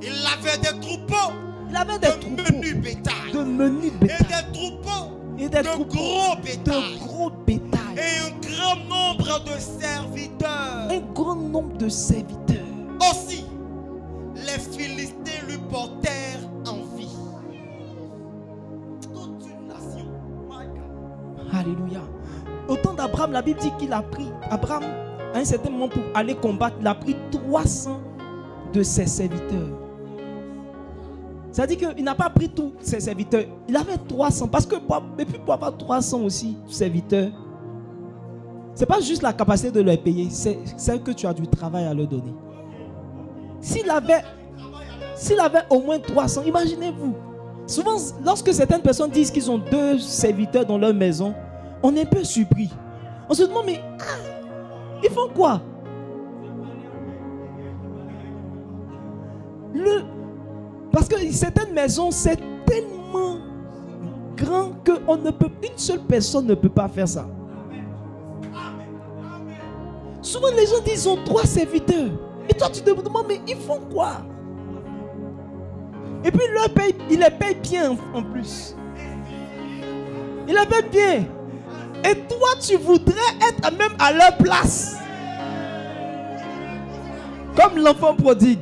[SPEAKER 3] Il avait des troupeaux.
[SPEAKER 1] Il avait des troupeaux.
[SPEAKER 3] De menus bétail.
[SPEAKER 1] De menus bétail.
[SPEAKER 3] Et des troupeaux.
[SPEAKER 1] Et des
[SPEAKER 3] de
[SPEAKER 1] troupeaux.
[SPEAKER 3] Gros bétail.
[SPEAKER 1] De gros bétail.
[SPEAKER 3] Et un grand nombre de serviteurs.
[SPEAKER 1] Un grand nombre de serviteurs.
[SPEAKER 3] Aussi, les Philistins lui portèrent envie. Toute une nation. My God.
[SPEAKER 1] Alléluia. Au temps d'Abraham, la Bible dit qu'il a pris, Abraham, à un certain moment pour aller combattre, il a pris 300 de ses serviteurs. Ça dit qu'il n'a pas pris tous ses serviteurs. Il avait 300. Parce que, et puis pour avoir 300 aussi serviteurs, c'est pas juste la capacité de leur payer, c'est celle que tu as du travail à leur donner. S'il avait au moins 300, imaginez-vous. Souvent, lorsque certaines personnes disent qu'ils ont 2 serviteurs dans leur maison, on est un peu surpris. On se demande, mais ils font quoi? Parce que certaines maisons, c'est tellement grand qu'une seule personne ne peut pas faire ça. Souvent les gens disent qu'ils ont 3 serviteurs. Et toi tu te demandes, mais ils font quoi? Et puis il les paye bien en plus. Il les paye bien. Et toi tu voudrais être même à leur place. Comme l'enfant prodigue.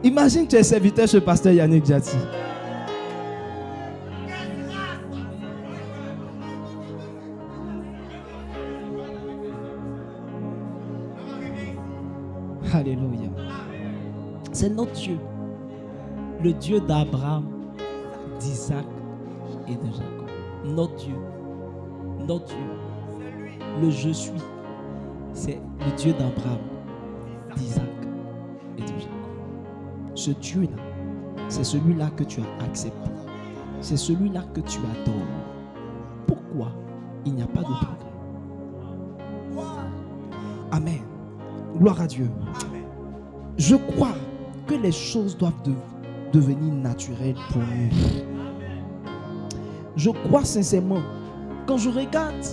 [SPEAKER 1] Imagine tu es serviteur chez pasteur Yannick Jati. Alléluia. C'est notre Dieu. Le Dieu d'Abraham, d'Isaac et de Jacob. Notre Dieu. Notre Dieu. Le je suis. C'est le Dieu d'Abraham, d'Isaac et de Jacob. Ce Dieu-là, c'est celui-là que tu as accepté. C'est celui-là que tu adores. Pourquoi il n'y a pas de progrès? Amen. Gloire à Dieu. Je crois que les choses doivent devenir naturelles pour nous. Je crois sincèrement, quand je regarde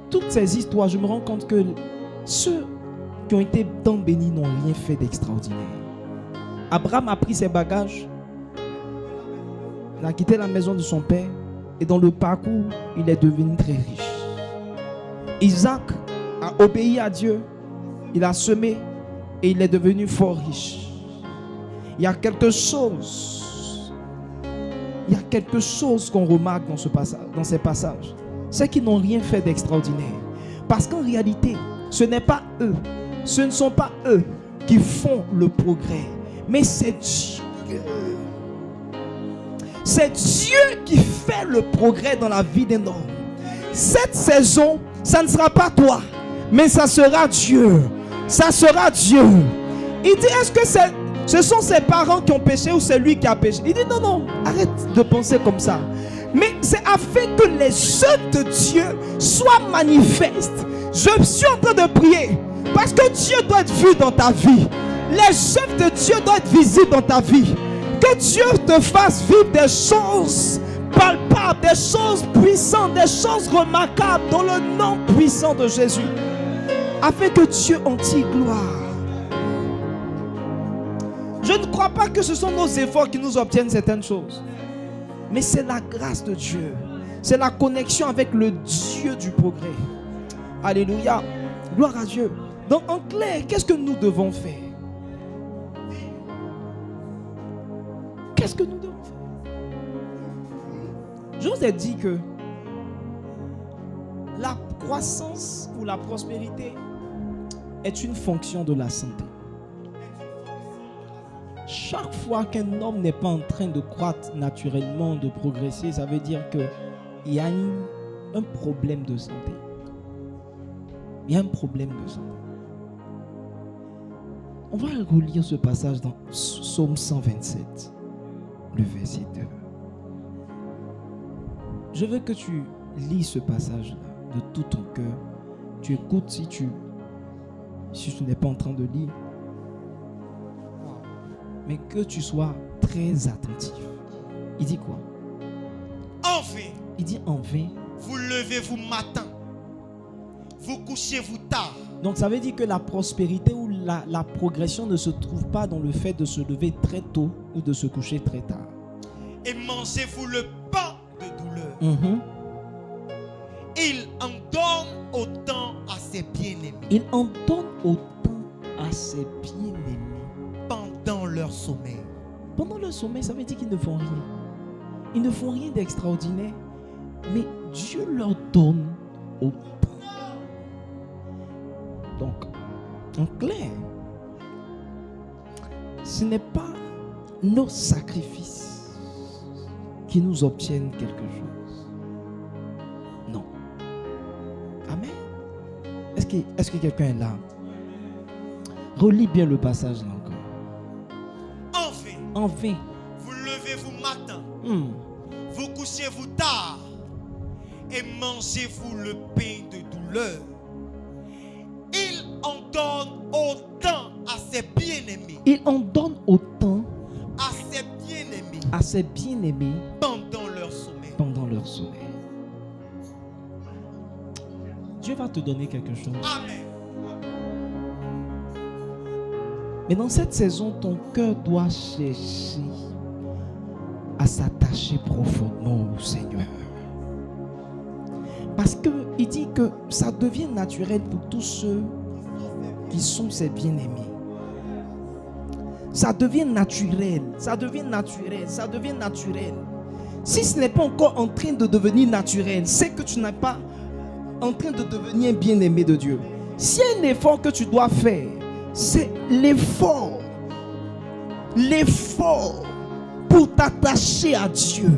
[SPEAKER 1] toutes ces histoires, je me rends compte que ceux qui ont été tant bénis n'ont rien fait d'extraordinaire. Abraham a pris ses bagages, il a quitté la maison de son père et dans le parcours, il est devenu très riche. Isaac a obéi à Dieu, il a semé et il est devenu fort riche. Il y a quelque chose qu'on remarque dans ces passages. C'est qu'ils n'ont rien fait d'extraordinaire. Parce qu'en réalité, ce ne sont pas eux qui font le progrès, mais c'est Dieu. C'est Dieu qui fait le progrès dans la vie d'un homme. Cette saison, ça ne sera pas toi, mais ça sera Dieu. Ça sera Dieu. Il dit, est-ce que ce sont ses parents qui ont péché ou c'est lui qui a péché? Il dit, non, arrête de penser comme ça. Mais c'est afin que les œuvres de Dieu soient manifestes. Je suis en train de prier parce que Dieu doit être vu dans ta vie. Les œuvres de Dieu doivent être visibles dans ta vie. Que Dieu te fasse vivre des choses palpables, des choses puissantes, des choses remarquables dans le nom puissant de Jésus. Afin que Dieu en tire gloire. Je ne crois pas que ce sont nos efforts qui nous obtiennent certaines choses. Mais c'est la grâce de Dieu. C'est la connexion avec le Dieu du progrès. Alléluia. Gloire à Dieu. Donc en clair, qu'est-ce que nous devons faire? Qu'est-ce que nous devons faire? Je vous ai dit que la croissance ou la prospérité est une fonction de la santé. Chaque fois qu'un homme n'est pas en train de croître naturellement, de progresser, ça veut dire qu'il y a un problème de santé. Il y a un problème de santé. On va relire ce passage dans Psaume 127, le verset 2. Je veux que tu lis ce passage-là de tout ton cœur. Tu écoutes si tu n'es pas en train de lire. Mais que tu sois très attentif. Il dit quoi?
[SPEAKER 3] En vain.
[SPEAKER 1] Il dit en vain.
[SPEAKER 3] Vous levez-vous matin. Vous couchez-vous tard.
[SPEAKER 1] Donc ça veut dire que la prospérité ou la progression ne se trouve pas dans le fait de se lever très tôt ou de se coucher très tard.
[SPEAKER 3] Et mangez-vous le pain de douleur. Il en donne autant à ses bien-aimés.
[SPEAKER 1] Il en donne autant à ses bien-aimés.
[SPEAKER 3] Pendant leur sommeil.
[SPEAKER 1] Pendant leur sommeil, ça veut dire qu'ils ne font rien. Ils ne font rien d'extraordinaire. Mais Dieu leur donne autant. Donc, en clair, ce n'est pas nos sacrifices qui nous obtiennent quelque chose. Non. Amen. Est-ce que quelqu'un est là? Relis bien le passage là encore. En vain.
[SPEAKER 3] Vous levez-vous matin. Vous couchez-vous tard. Et mangez-vous le pain de douleur. Il en donne autant à ses bien-aimés.
[SPEAKER 1] Il en donne autant
[SPEAKER 3] à ses bien-aimés.
[SPEAKER 1] À ses bien-aimés.
[SPEAKER 3] Pendant leur sommeil.
[SPEAKER 1] Pendant leur sommeil. Dieu va te donner quelque chose.
[SPEAKER 3] Amen.
[SPEAKER 1] Mais dans cette saison, ton cœur doit chercher à s'attacher profondément au Seigneur. Parce qu'il dit que ça devient naturel pour tous ceux qui sont ses bien-aimés. Ça devient naturel, ça devient naturel, ça devient naturel. Si ce n'est pas encore en train de devenir naturel, c'est que tu n'es pas en train de devenir bien-aimé de Dieu. S'il y a un effort que tu dois faire, c'est l'effort pour t'attacher à Dieu.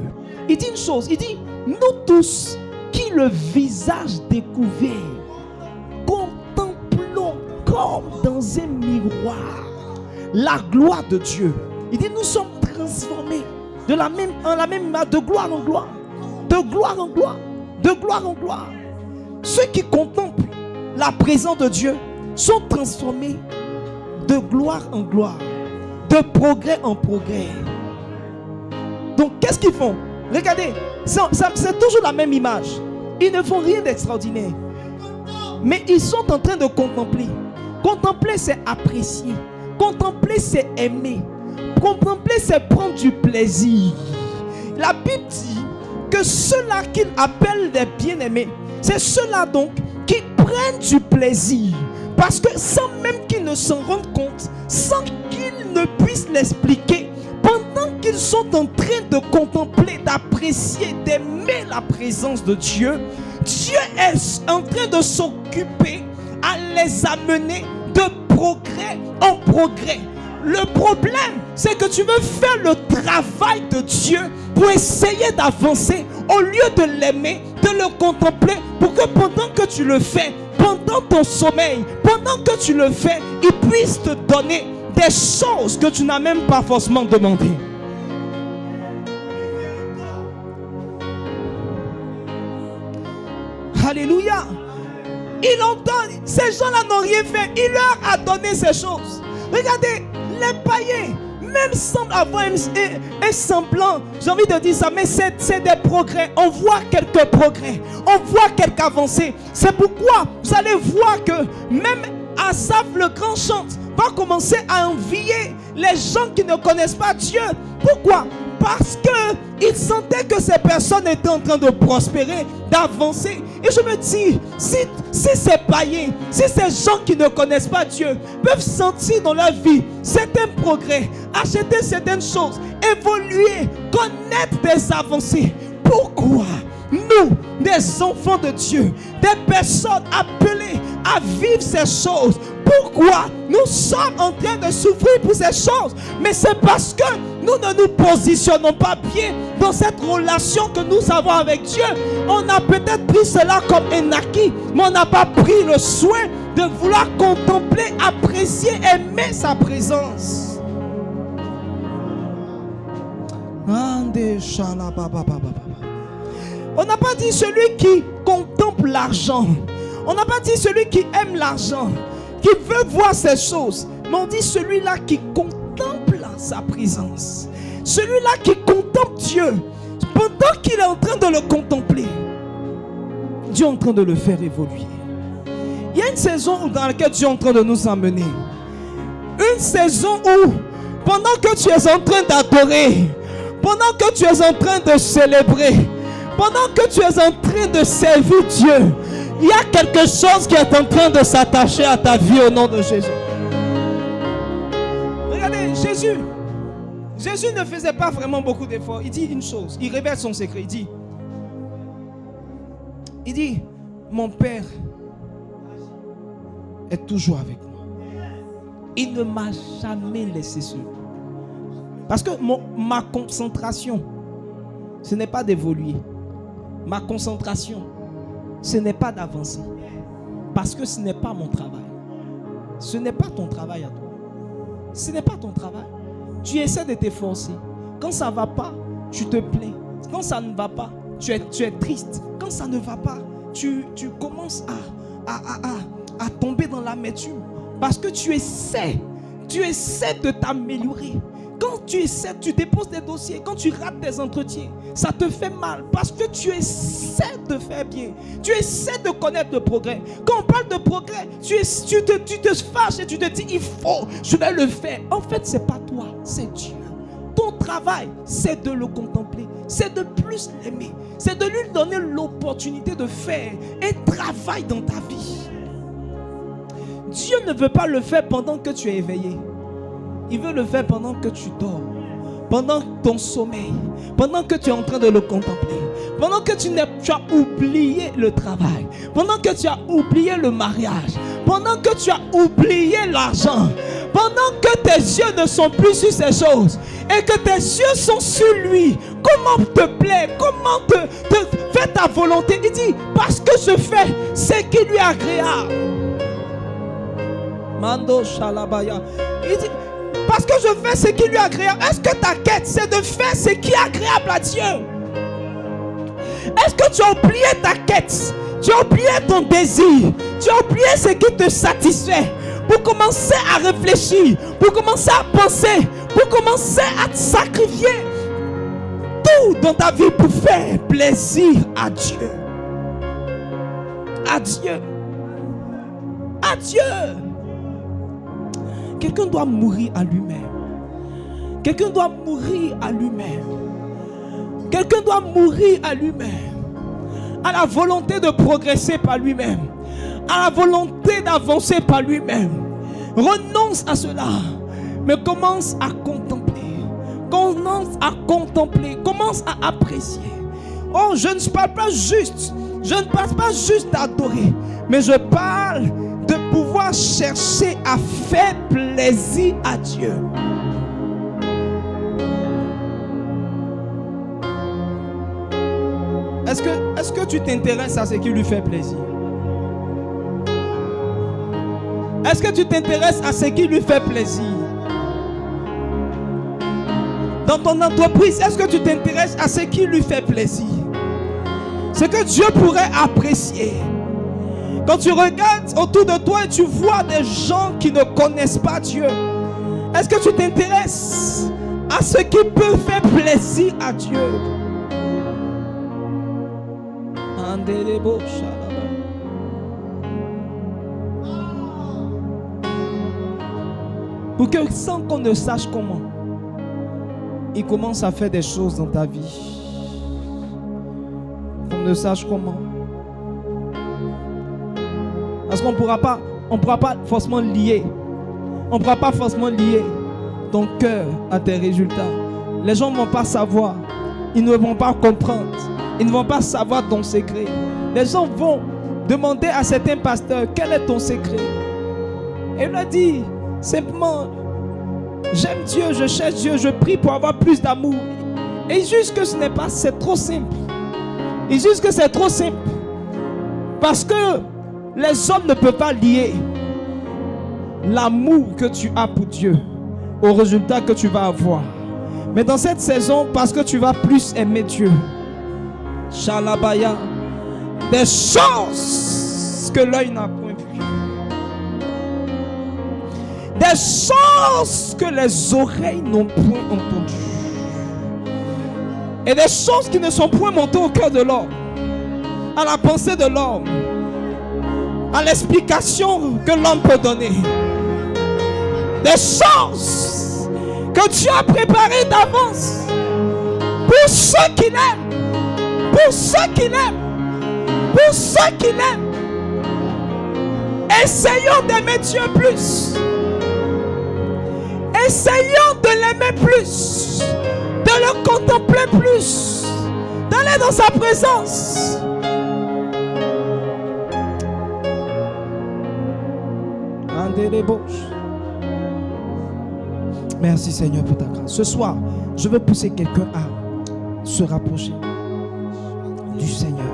[SPEAKER 1] Il dit une chose, il dit, nous tous qui le visage découvert contemplons comme dans un miroir la gloire de Dieu. Il dit, nous sommes transformés de gloire en gloire, de gloire en gloire, de gloire en gloire. Ceux qui contemplent la présence de Dieu sont transformés de gloire en gloire, de progrès en progrès. Donc qu'est-ce qu'ils font? Regardez, c'est toujours la même image. Ils ne font rien d'extraordinaire, mais ils sont en train de contempler. Contempler, c'est apprécier. Contempler, c'est aimer. Contempler, c'est prendre du plaisir. La Bible dit que ceux-là qu'il appelle des bien-aimés, c'est ceux-là donc qui prennent du plaisir. Parce que sans même qu'ils ne s'en rendent compte, sans qu'ils ne puissent l'expliquer, pendant qu'ils sont en train de contempler, d'apprécier, d'aimer la présence de Dieu, Dieu est en train de s'occuper à les amener de progrès en progrès. Le problème, c'est que tu veux faire le travail de Dieu pour essayer d'avancer au lieu de l'aimer, de le contempler, pour que pendant que tu le fais, pendant ton sommeil, pendant que tu le fais, il puisse te donner des choses que tu n'as même pas forcément demandées. Alléluia. Il entend, ces gens-là n'ont rien fait, il leur a donné ces choses. Regardez, les païens, même semblent avoir un semblant, j'ai envie de dire ça, mais c'est des progrès. On voit quelques progrès, on voit quelques avancées. C'est pourquoi vous allez voir que même Asaph le grand chante va commencer à envier les gens qui ne connaissent pas Dieu. Pourquoi? Parce qu'il sentait que ces personnes étaient en train de prospérer, d'avancer. Et je me dis, si ces païens, si ces gens qui ne connaissent pas Dieu peuvent sentir dans leur vie certains progrès, acheter certaines choses, évoluer, connaître des avancées, pourquoi nous, des enfants de Dieu, des personnes appelées à vivre ces choses, pourquoi nous sommes en train de souffrir pour ces choses? Mais c'est parce que nous ne nous positionnons pas bien dans cette relation que nous avons avec Dieu. On a peut-être pris cela comme un acquis, mais on n'a pas pris le soin de vouloir contempler, apprécier, aimer sa présence. On n'a pas dit celui qui contemple l'argent. On n'a pas dit celui qui aime l'argent, qui veut voir ces choses. Mais on dit celui-là qui contemple sa présence. Celui-là qui contemple Dieu. Pendant qu'il est en train de le contempler, Dieu est en train de le faire évoluer. Il y a une saison dans laquelle Dieu est en train de nous emmener. Une saison où, pendant que tu es en train d'adorer, pendant que tu es en train de célébrer, pendant que tu es en train de servir Dieu, il y a quelque chose qui est en train de s'attacher à ta vie au nom de Jésus. Regardez, Jésus ne faisait pas vraiment beaucoup d'efforts. Il dit une chose, il révèle son secret. Il dit, mon Père est toujours avec moi. Il ne m'a jamais laissé seul. Parce que ma concentration, ce n'est pas d'évoluer. Ma concentration, ce n'est pas d'avancer. Parce que ce n'est pas mon travail. Ce n'est pas ton travail à toi. Ce n'est pas ton travail. Tu essaies de t'efforcer. Quand ça ne va pas, tu te plains. Quand ça ne va pas, tu es triste. Quand ça ne va pas, tu commences à tomber dans l'amertume. Parce que tu essaies de t'améliorer. Quand tu essaies, tu déposes des dossiers. Quand tu rates des entretiens, ça te fait mal. Parce que tu essaies de faire bien. Tu essaies de connaître le progrès. Quand on parle de progrès, tu te fâches et tu te dis, je vais le faire. En fait, ce n'est pas toi, c'est Dieu. Ton travail, c'est de le contempler. C'est de plus l'aimer. C'est de lui donner l'opportunité de faire un travail dans ta vie. Dieu ne veut pas le faire pendant que tu es éveillé. Il veut le faire pendant que tu dors, pendant ton sommeil, pendant que tu es en train de le contempler, pendant que tu as oublié le travail, pendant que tu as oublié le mariage, pendant que tu as oublié l'argent, pendant que tes yeux ne sont plus sur ces choses et que tes yeux sont sur lui. Comment te plaire, comment te faire ta volonté. Il dit, parce que je fais ce qui lui est agréable. Mando Shalabaya. Il dit, parce que je fais ce qui lui est agréable. Est-ce que ta quête, c'est de faire ce qui est agréable à Dieu? Est-ce que tu as oublié ta quête? Tu as oublié ton désir? Tu as oublié ce qui te satisfait? Pour commencer à réfléchir, pour commencer à penser, pour commencer à te sacrifier tout dans ta vie pour faire plaisir à Dieu. À Dieu. À Dieu. quelqu'un doit mourir à lui-même. Quelqu'un doit mourir à lui-même. Quelqu'un doit mourir à lui-même. À la volonté de progresser par lui-même. À la volonté d'avancer par lui-même. Renonce à cela. Mais commence à contempler. Commence à contempler. Commence à apprécier. Oh, je ne parle pas juste. Je ne parle pas juste d'adorer. Mais je parle de pouvoir chercher à faire plaisir à Dieu. Est-ce que tu t'intéresses à ce qui lui fait plaisir? Est-ce que tu t'intéresses à ce qui lui fait plaisir? Dans ton entreprise, est-ce que tu t'intéresses à ce qui lui fait plaisir? Ce que Dieu pourrait apprécier. Quand tu regardes autour de toi et tu vois des gens qui ne connaissent pas Dieu, est-ce que tu t'intéresses à ce qui peut faire plaisir à Dieu? Pour que sans qu'on ne sache comment, il commence à faire des choses dans ta vie. Qu'on ne sache comment. Parce qu'on ne pourra pas forcément lier. On ne pourra pas forcément lier ton cœur à tes résultats. Les gens ne vont pas savoir. Ils ne vont pas comprendre. Ils ne vont pas savoir ton secret. Les gens vont demander à certains pasteurs, quel est ton secret? Et il a dit, simplement, j'aime Dieu, je cherche Dieu, je prie pour avoir plus d'amour. Et ils jugent que ce n'est pas, c'est trop simple. Ils jugent que c'est trop simple. Parce que les hommes ne peuvent pas lier l'amour que tu as pour Dieu au résultat que tu vas avoir. Mais dans cette saison, parce que tu vas plus aimer Dieu, Shalabaya, des choses que l'œil n'a point vues, des choses que les oreilles n'ont point entendues, et des choses qui ne sont point montées au cœur de l'homme, à la pensée de l'homme, à l'explication que l'homme peut donner. Des choses que Dieu a préparées d'avance pour ceux qui l'aiment. Pour ceux qui l'aiment. Pour ceux qui l'aiment. Essayons d'aimer Dieu plus. Essayons de l'aimer plus. De le contempler plus. D'aller dans sa présence. Merci Seigneur pour ta grâce. Ce soir, je veux pousser quelqu'un à se rapprocher du Seigneur.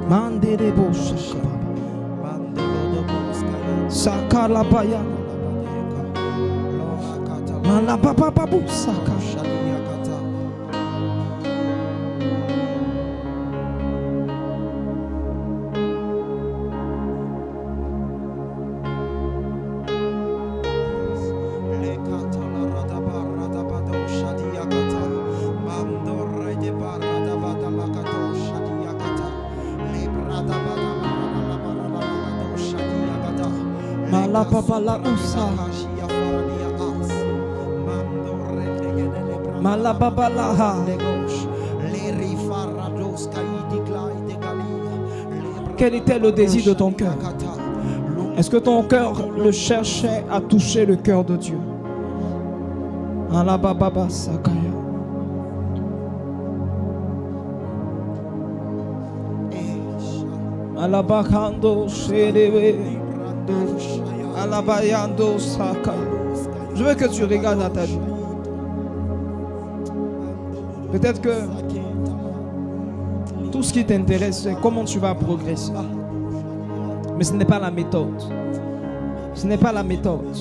[SPEAKER 1] Mandelebo Sakalabaya Malabababu Saka. Quel était le désir de ton cœur? Est-ce que ton cœur le cherchait à toucher le cœur de Dieu? Alababa Sakaya. Alabakando Shedewe. Alabayando Saka. Je veux que tu regardes à ta vie. Peut-être que tout ce qui t'intéresse, c'est comment tu vas progresser. Mais ce n'est pas la méthode. Ce n'est pas la méthode.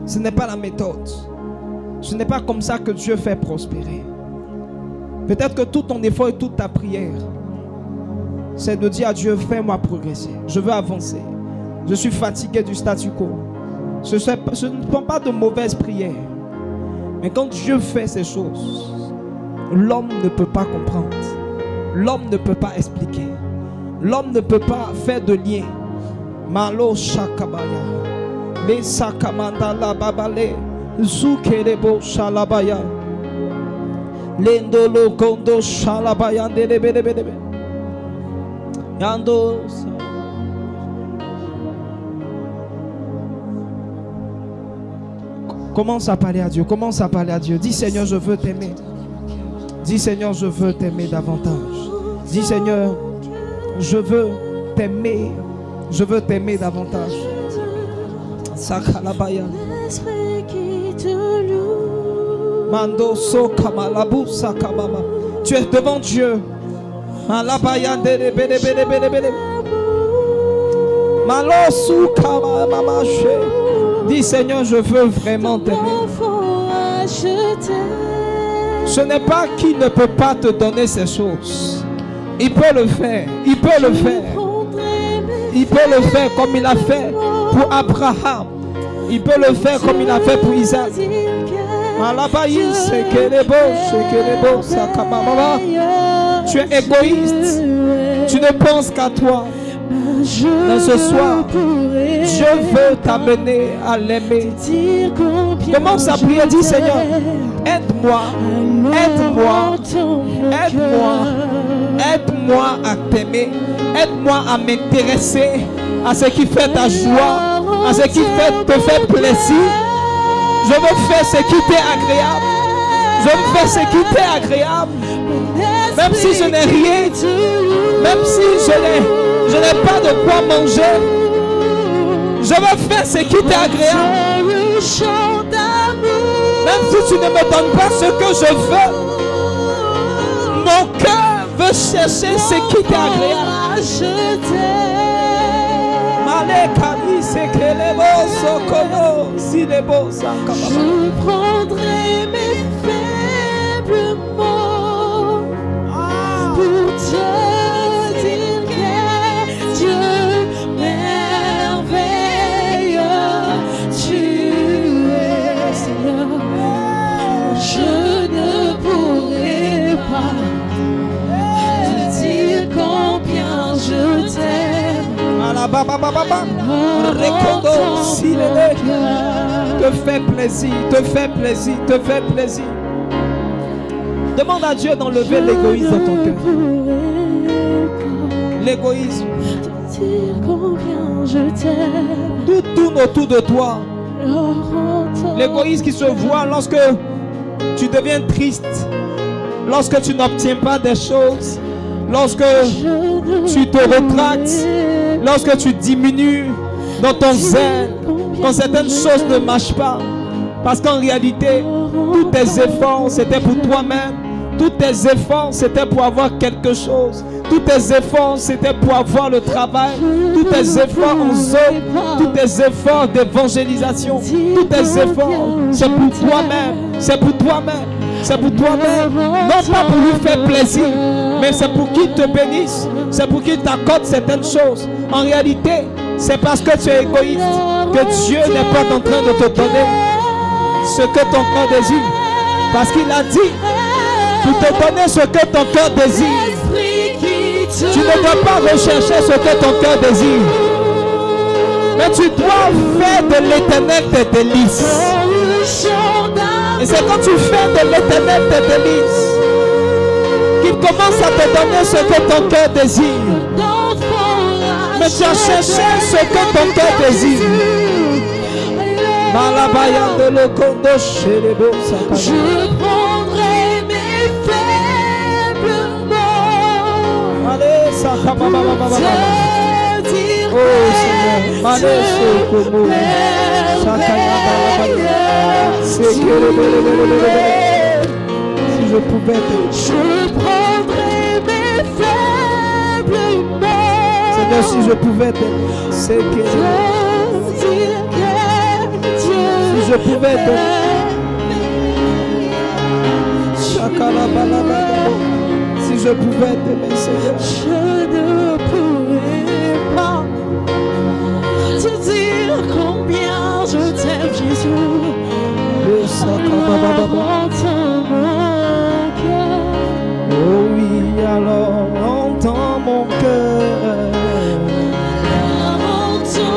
[SPEAKER 1] Ce n'est pas la méthode. Ce n'est pas comme ça que Dieu fait prospérer. Peut-être que tout ton effort et toute ta prière, c'est de dire à Dieu, fais-moi progresser. Je veux avancer. Je suis fatigué du statu quo. Ce ne sont pas de mauvaises prières. Mais quand Dieu fait ces choses, l'homme ne peut pas comprendre. L'homme ne peut pas expliquer. L'homme ne peut pas faire de lien. Malo Shakabaya. Le Sakamanda la Babale. Zukerebo Shalabaya. Lendolo Kondo Shalabaya. Yando. Commence à parler à Dieu. Commence à parler à Dieu. Dis Seigneur, je veux t'aimer. Dis Seigneur, je veux t'aimer davantage. Dis Seigneur, je veux t'aimer. Je veux t'aimer davantage. Sakalabaya. Mando Sokamalabu Sakamama. Tu es devant Dieu. Malabaya dele bele bele bele bele. Malo Sukama she. Dis Seigneur, je veux vraiment t'aimer. Ce n'est pas qu'il ne peut pas te donner ces choses. Il peut le faire. Il peut le faire. Il peut le faire comme il a fait pour Abraham. Il peut le faire comme il a fait pour Isaac. Tu es égoïste. Tu ne penses qu'à toi. Mais ce soir, je veux t'amener à l'aimer. Commence à prier, dis Seigneur, aide-moi, aide-moi, aide-moi, aide-moi à t'aimer, aide-moi à m'intéresser à ce qui fait ta joie, à ce qui te fait plaisir. Je veux faire ce qui t'est agréable. Je veux faire ce qui t'est agréable. Même si je n'ai rien, même si je n'ai pas de quoi manger, je veux faire ce qui t'est agréable. Même si tu ne me donnes pas ce que je veux, mon cœur veut chercher ce qui t'est agréable.
[SPEAKER 2] Je prendrai mes faibles mots pour te dire que Dieu merveilleux tu es, Seigneur. Je ne pourrai pas te dire combien je t'aime.
[SPEAKER 1] Te fait plaisir, te fait plaisir, te fait plaisir. Demande à Dieu d'enlever l'égoïsme dans ton cœur. L'égoïsme. Tout tourne autour de toi. L'égoïsme qui se voit lorsque tu deviens triste, lorsque tu n'obtiens pas des choses, lorsque tu te retractes, lorsque tu diminues dans ton zèle, quand certaines choses ne marchent pas. Parce qu'en réalité, tous tes efforts, c'était pour toi-même. Tous tes efforts, c'était pour avoir quelque chose. Tous tes efforts, c'était pour avoir le travail. Tous tes efforts en zone, tous tes efforts d'évangélisation, tous tes efforts, c'est pour toi-même. C'est pour toi-même. C'est pour toi-même. Non pas pour lui faire plaisir, mais c'est pour qu'il te bénisse. C'est pour qu'il t'accorde certaines choses. En réalité, c'est parce que tu es égoïste que Dieu n'est pas en train de te donner ce que ton cœur désire. Parce qu'il a dit pour te donner ce que ton cœur désire. Tu ne dois pas rechercher ce que ton cœur désire, mais tu dois faire de l'Éternel tes délices. Et c'est quand tu fais de l'Éternel tes délices qu'il commence à te donner ce que ton cœur désire. Mais tu as cherché ce que ton cœur désire.
[SPEAKER 2] Je prendrai mes faibles mots.
[SPEAKER 1] Allez, ça
[SPEAKER 2] te dire
[SPEAKER 1] oh Seigneur, si je pouvais
[SPEAKER 2] je prendrai mes faibles mots.
[SPEAKER 1] Seigneur, si je pouvais c'est que si je pouvais si je pouvais t'aimer, Seigneur,
[SPEAKER 2] je ne pourrais pas te dire combien je t'aime, Jésus. Alors entends mon cœur.
[SPEAKER 1] Oh oui, alors entends mon cœur.
[SPEAKER 2] Alors entends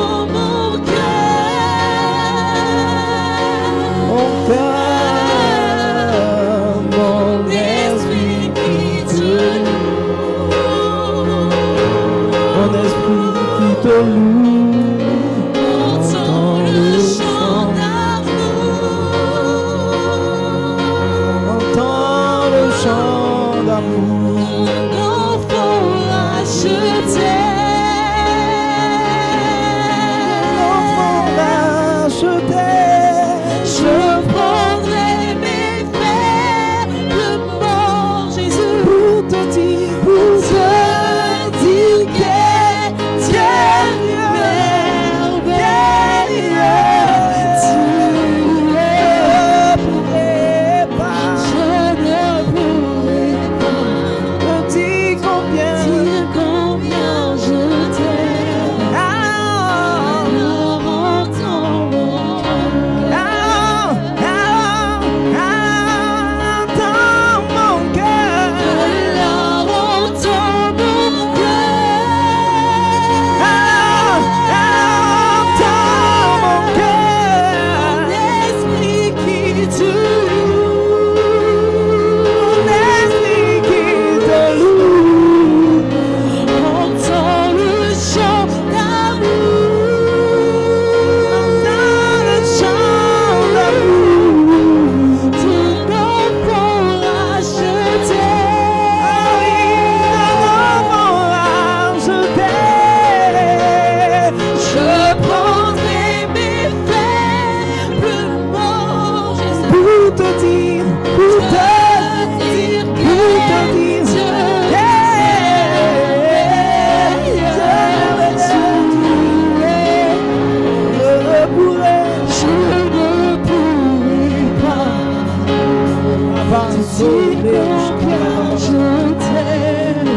[SPEAKER 2] Si combien je t'aime,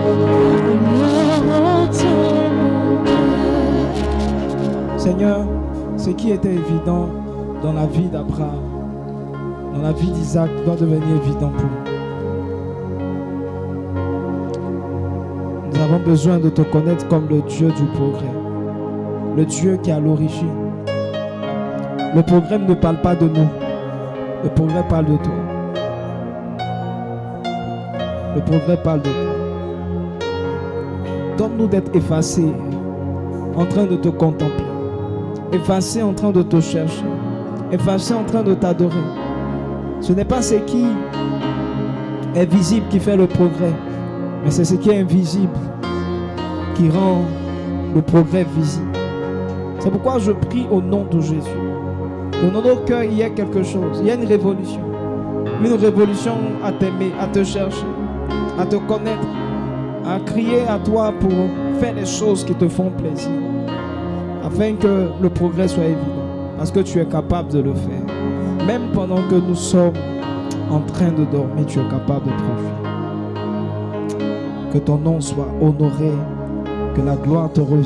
[SPEAKER 2] alors entends mon cœur.
[SPEAKER 1] Seigneur, ce qui était évident dans la vie d'Abraham, dans la vie d'Isaac, doit devenir évident pour nous. Nous avons besoin de te connaître comme le Dieu du progrès, le Dieu qui est à l'origine. Le progrès ne parle pas de nous, le progrès parle de toi. Le progrès parle de toi. Donne-nous d'être effacés, en train de te contempler, effacés en train de te chercher, effacés en train de t'adorer. Ce n'est pas ce qui est visible qui fait le progrès, mais c'est ce qui est invisible qui rend le progrès visible. C'est pourquoi je prie au nom de Jésus. Que dans nos cœurs, il y a quelque chose, il y a une révolution. Une révolution à t'aimer, à te chercher, à te connaître, à crier à toi pour faire les choses qui te font plaisir. Afin que le progrès soit évident. Parce que tu es capable de le faire. Même pendant que nous sommes en train de dormir, tu es capable de produire. Que ton nom soit honoré, que la gloire te revienne.